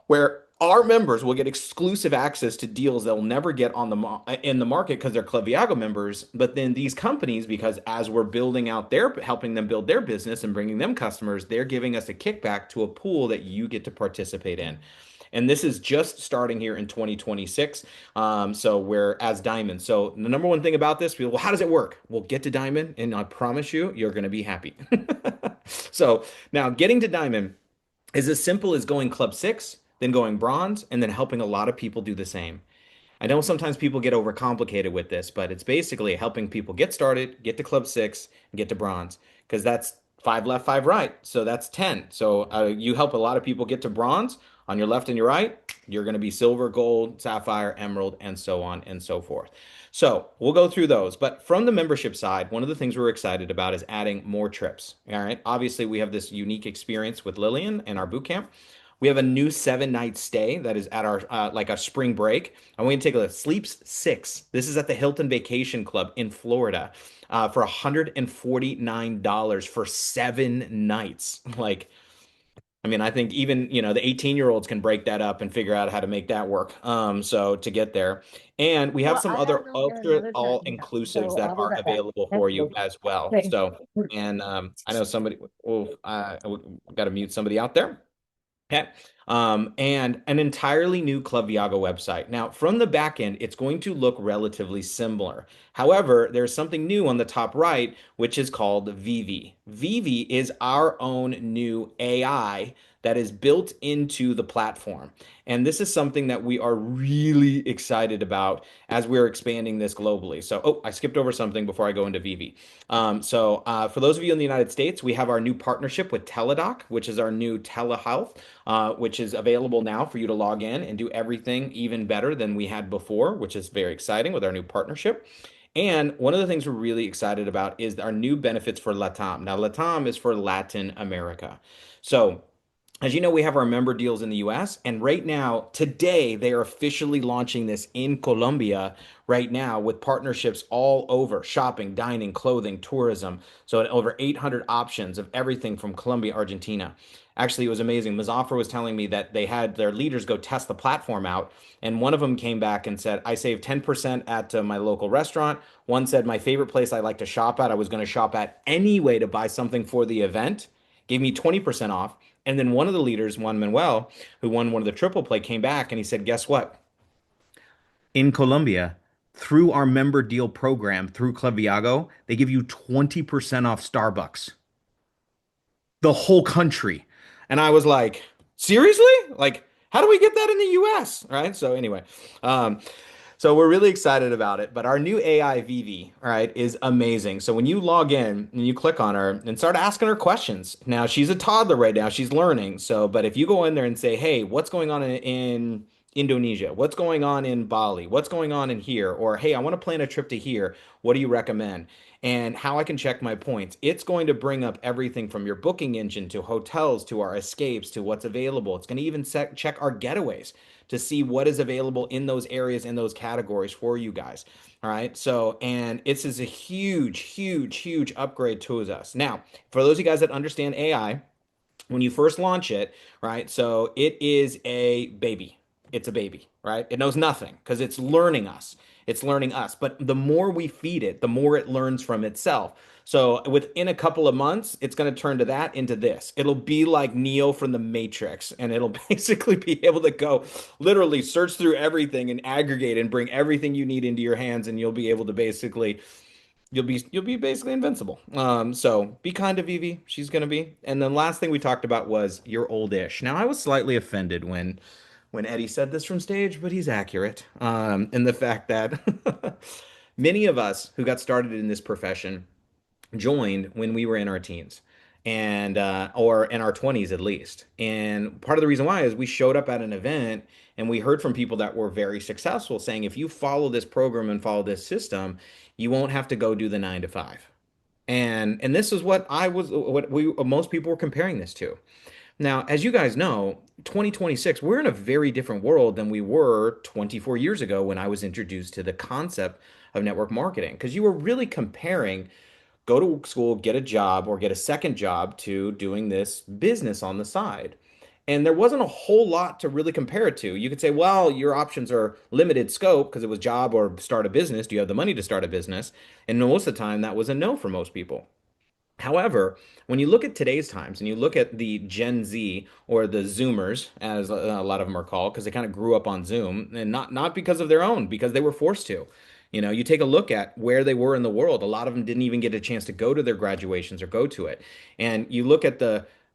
where our members will get exclusive access to deals they'll never get in the market because they're Club Viago members. But then these companies, because as we're building out helping them build their business and bringing them customers, they're giving us a kickback to a pool that you get to participate in. And this is just starting here in 2026. So we're as Diamond. So the number one thing about this, well, how does it work? We'll get to Diamond, and I promise you're going to be happy. So now getting to Diamond is as simple as going Club 6, then going bronze, and then helping a lot of people do the same. I know sometimes people get overcomplicated with this, but it's basically helping people get started, get to Club 6, and get to bronze, because that's 5 left, 5 right. So that's 10. So you help a lot of people get to bronze on your left and your right. You're going to be silver, gold, sapphire, emerald, and so on and so forth. So we'll go through those. But from the membership side, one of the things we're excited about is adding more trips. All right. Obviously, we have this unique experience with Lillian and our boot camp. We have a new 7-night stay that is at our like a spring break. And we're going to take a Sleeps 6. This is at the Hilton Vacation Club in Florida for $149 for 7 nights. I think even, the 18-year-olds can break that up and figure out how to make that work. So to get there. And we have some other ultra all-inclusives that are available for you as well. So, and I know somebody, got to mute somebody out there. Okay. And an entirely new Club Viago website. Now, from the back end, it's going to look relatively similar. However, there's something new on the top right, which is called Vivi. Vivi is our own new AI that is built into the platform. And this is something that we are really excited about as we're expanding this globally. So, I skipped over something before I go into Vivi. For those of you in the United States, we have our new partnership with Teladoc, which is our new telehealth, which is available now for you to log in and do everything even better than we had before, which is very exciting with our new partnership. And one of the things we're really excited about is our new benefits for LATAM. Now, LATAM is for Latin America. So, as you know, we have our member deals in the US, and right now, today, they are officially launching this in Colombia right now with partnerships all over shopping, dining, clothing, tourism. So over 800 options of everything from Colombia, Argentina. Actually, it was amazing. Muzaffar was telling me that they had their leaders go test the platform out, and one of them came back and said, I saved 10% at my local restaurant. One said, my favorite place I like to shop at, I was going to shop at anyway to buy something for the event, gave me 20% off. And then one of the leaders, Juan Manuel, who won one of the triple play, came back and he said, guess what? In Colombia, through our member deal program, through Club Viago, they give you 20% off Starbucks, the whole country. And I was like, seriously? Like, how do we get that in the US? Right. So anyway, um, so we're really excited about it. But our new AI Vivi, right, is amazing. So when you log in and you click on her and start asking her questions. Now she's a toddler right now. She's learning. So, but if you go in there and say, hey, what's going on in Indonesia? What's going on in Bali? What's going on in here? Or hey, I want to plan a trip to here. What do you recommend? And how I can check my points. It's going to bring up everything from your booking engine to hotels to our escapes to what's available. It's going to even check our getaways to see what is available in those areas, in those categories for you guys. All right. So, and this is a huge, huge, huge upgrade to us. Now, for those of you guys that understand AI, when you first launch it, right? So it is a baby. It's a baby, right? It knows nothing because it's learning us. It's learning us. But the more we feed it, the more it learns from itself. So within a couple of months, it's going to turn to that into this. It'll be like Neo from the Matrix, and it'll basically be able to go literally search through everything and aggregate and bring everything you need into your hands, and you'll be able to basically you'll be basically invincible. So be kind to Vivi. She's gonna be. And then last thing we talked about was you're oldish. Now I was slightly offended when Eddie said this from stage, but he's accurate. In the fact that many of us who got started in this profession joined when we were in our teens and or in our 20s at least. And part of the reason why is we showed up at an event and we heard from people that were very successful saying if you follow this program and follow this system, you won't have to go do the 9 to 5. And this is what we most people were comparing this to. Now, as you guys know, 2026, we're in a very different world than we were 24 years ago when I was introduced to the concept of network marketing because you were really comparing go to school, get a job, or get a second job to doing this business on the side. And there wasn't a whole lot to really compare it to. You could say, well, your options are limited scope because it was job or start a business. Do you have the money to start a business? And most of the time, that was a no for most people. However, when you look at today's times and you look at the Gen Z or the Zoomers, as a lot of them are called, because they kind of grew up on Zoom and not because of their own, because they were forced to. You take a look at where they were in the world. A lot of them didn't even get a chance to go to their graduations or go to it. And you look at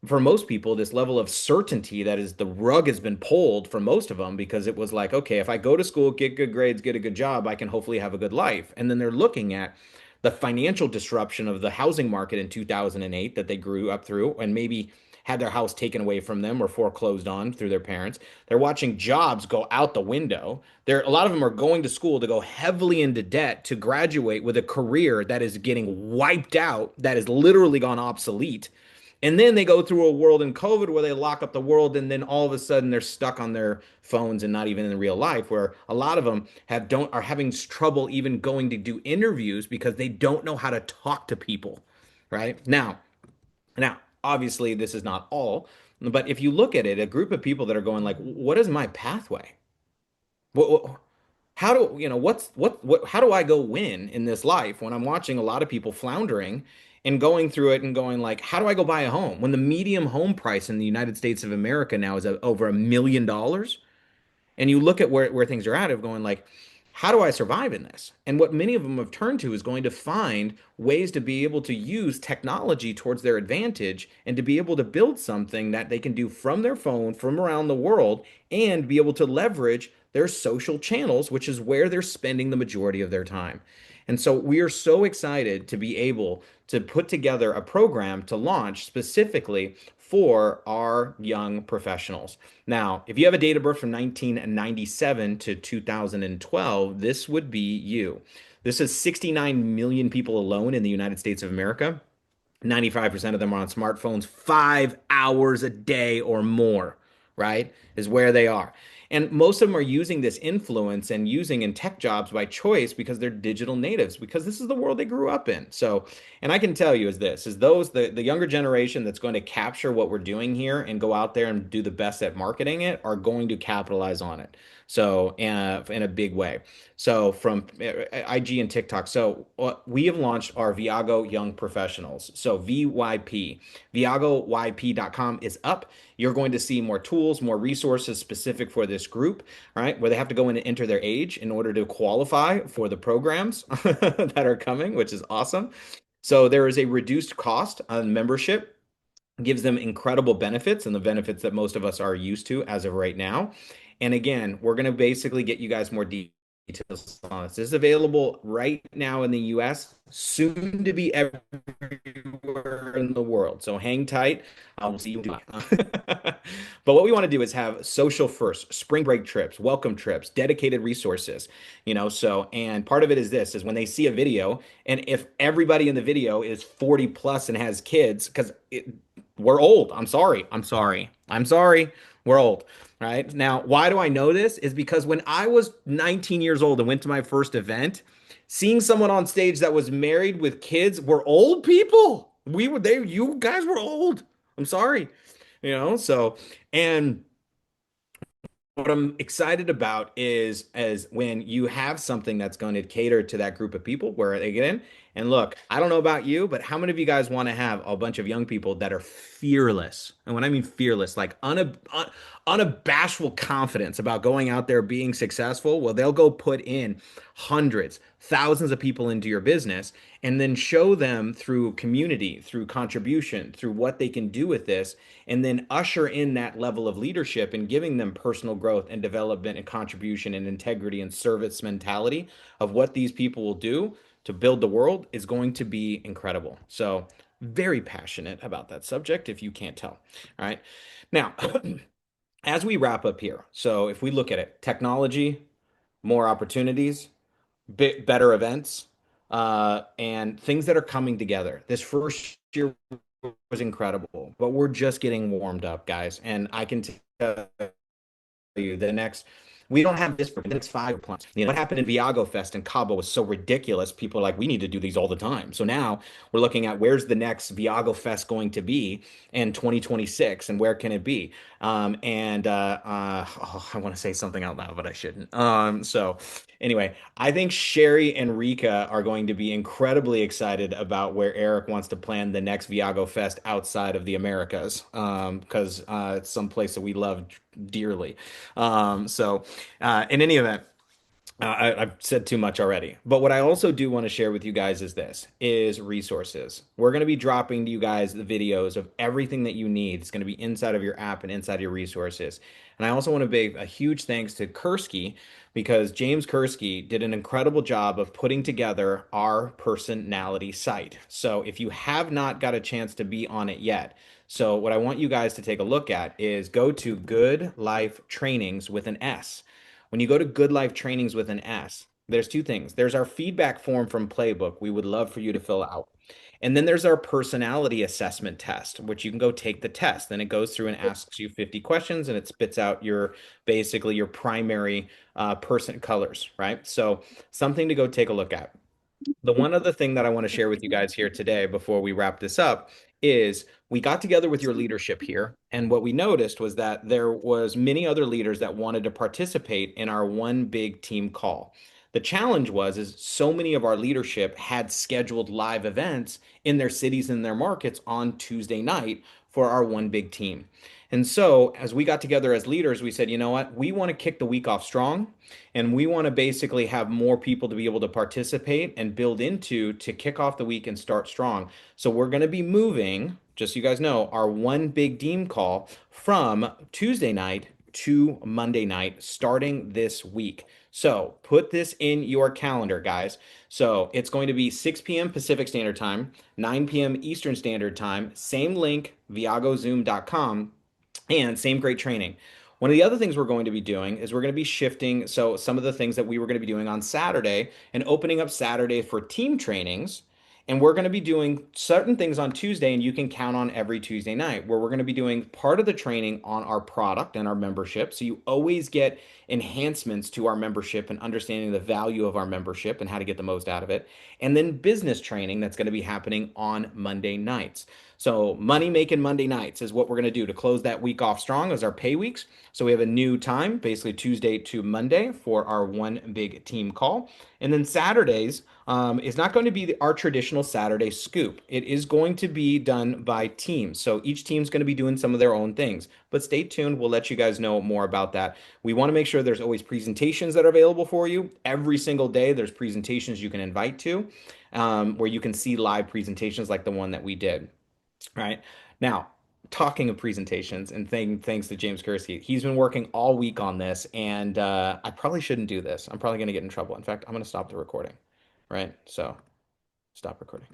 for most people, this level of certainty that is the rug has been pulled for most of them because it was like, okay, if I go to school, get good grades, get a good job, I can hopefully have a good life. And then they're looking at the financial disruption of the housing market in 2008 that they grew up through and maybe had their house taken away from them or foreclosed on through their parents. They're watching jobs go out the window. A lot of them are going to school to go heavily into debt to graduate with a career that is getting wiped out, that has literally gone obsolete. And then they go through a world in COVID where they lock up the world, and then all of a sudden they're stuck on their phones and not even in real life. Where a lot of them are having trouble even going to do interviews because they don't know how to talk to people. Right now, obviously, this is not all, but if you look at it, a group of people that are going like, "What is my pathway? How do how do I go win in this life when I'm watching a lot of people floundering and going through it and going like, how do I go buy a home when the medium home price in the United States of America now is over $1 million? And you look at where things are at of going like, how do I survive in this? And what many of them have turned to is going to find ways to be able to use technology towards their advantage and to be able to build something that they can do from their phone, from around the world, and be able to leverage their social channels, which is where they're spending the majority of their time. And so we are so excited to be able to put together a program to launch specifically for our young professionals. Now, if you have a date of birth from 1997 to 2012, this would be you. This is 69 million people alone in the United States of America. 95% of them are on smartphones 5 hours a day or more, right? Is where they are. And most of them are using this influence and using in tech jobs by choice because they're digital natives, because this is the world they grew up in. So, and I can tell you is those the younger generation that's going to capture what we're doing here and go out there and do the best at marketing it are going to capitalize on it. So, in a big way. So from IG and TikTok. So we have launched our Viago Young Professionals. So VYP, ViagoYP.com is up. You're going to see more tools, more resources specific for this group, all right, where they have to go in and enter their age in order to qualify for the programs that are coming, which is awesome. So there is a reduced cost on membership, gives them incredible benefits and the benefits that most of us are used to as of right now. And again, we're going to basically get you guys more details on this. This is available right now in the US, soon to be everywhere in the world. So hang tight. We'll see you. But what we want to do is have social first, spring break trips, welcome trips, dedicated resources, so, and part of it is this, is when they see a video, and if everybody in the video is 40 plus and has kids, because we're old. I'm sorry. We're old. Right now, why do I know this? Is because when I was 19 years old and went to my first event, seeing someone on stage that was married with kids were old people. You guys were old. I'm sorry, so, and what I'm excited about is as when you have something that's going to cater to that group of people where they get in. And look, I don't know about you, but how many of you guys want to have a bunch of young people that are fearless? And when I mean fearless, like unabashful confidence about going out there being successful. Well, they'll go put in hundreds, thousands of people into your business and then show them through community, through contribution, through what they can do with this, and then usher in that level of leadership and giving them personal growth and development and contribution and integrity and service mentality of what these people will do to build the world is going to be incredible. So very passionate about that subject, if you can't tell. All right. Now, as we wrap up here, so if we look at it, technology, more opportunities, better events, and things that are coming together. This first year was incredible, but we're just getting warmed up, guys. And I can tell you we don't have this for the next 5 months. What happened in Viago Fest in Cabo was so ridiculous. People are like, we need to do these all the time. So now we're looking at where's the next Viago Fest going to be in 2026 and where can it be? I want to say something out loud, but I shouldn't. So anyway, I think Sherry and Rika are going to be incredibly excited about where Eric wants to plan the next Viago Fest outside of the Americas, because it's some place that we love dearly. In any event, I've said too much already. But what I also do want to share with you guys is resources. We're going to be dropping to you guys the videos of everything that you need. It's going to be inside of your app and inside of your resources. And I also want to make a huge thanks to Kursky, because James Kursky did an incredible job of putting together our personality site. So if you have not got a chance to be on it yet, so what I want you guys to take a look at is go to Good Life Trainings with an S. When you go to Good Life Trainings with an S, there's two things. There's our feedback form from Playbook we would love for you to fill out. And then there's our personality assessment test, which you can go take the test. Then it goes through and asks you 50 questions and it spits out basically your primary person colors, right? So something to go take a look at. The one other thing that I want to share with you guys here today before we wrap this up is we got together with your leadership here, and what we noticed was that there was many other leaders that wanted to participate in our one big team call. The challenge is so many of our leadership had scheduled live events in their cities and their markets on Tuesday night for our one big team. And so as we got together as leaders, we said, you know what, we want to kick the week off strong, and we want to basically have more people to be able to participate and build into to kick off the week and start strong. So we're going to be moving, just so you guys know, our one big team call from Tuesday night to Monday night starting this week. So put this in your calendar, guys. So it's going to be 6 p.m. Pacific Standard Time, 9 p.m. Eastern Standard Time, same link, viagozoom.com, and same great training. One of the other things we're going to be doing is we're going to be shifting. So some of the things that we were going to be doing on Saturday and opening up Saturday for team trainings. And we're going to be doing certain things on Tuesday, and you can count on every Tuesday night, where we're going to be doing part of the training on our product and our membership. So you always get enhancements to our membership and understanding the value of our membership and how to get the most out of it. And then business training that's going to be happening on Monday nights. So money making Monday nights is what we're going to do to close that week off strong as our pay weeks. So we have a new time, basically Tuesday to Monday, for our one big team call. And then Saturdays is not going to be our traditional Saturday scoop. It is going to be done by teams. So each team's going to be doing some of their own things. But stay tuned. We'll let you guys know more about that. We want to make sure there's always presentations that are available for you. Every single day, there's presentations you can invite to, where you can see live presentations like the one that we did. All right. Now, talking of presentations, and thanks to James Kursky, he's been working all week on this, and I probably shouldn't do this. I'm probably going to get in trouble. In fact, I'm going to stop the recording. Right? So, stop recording.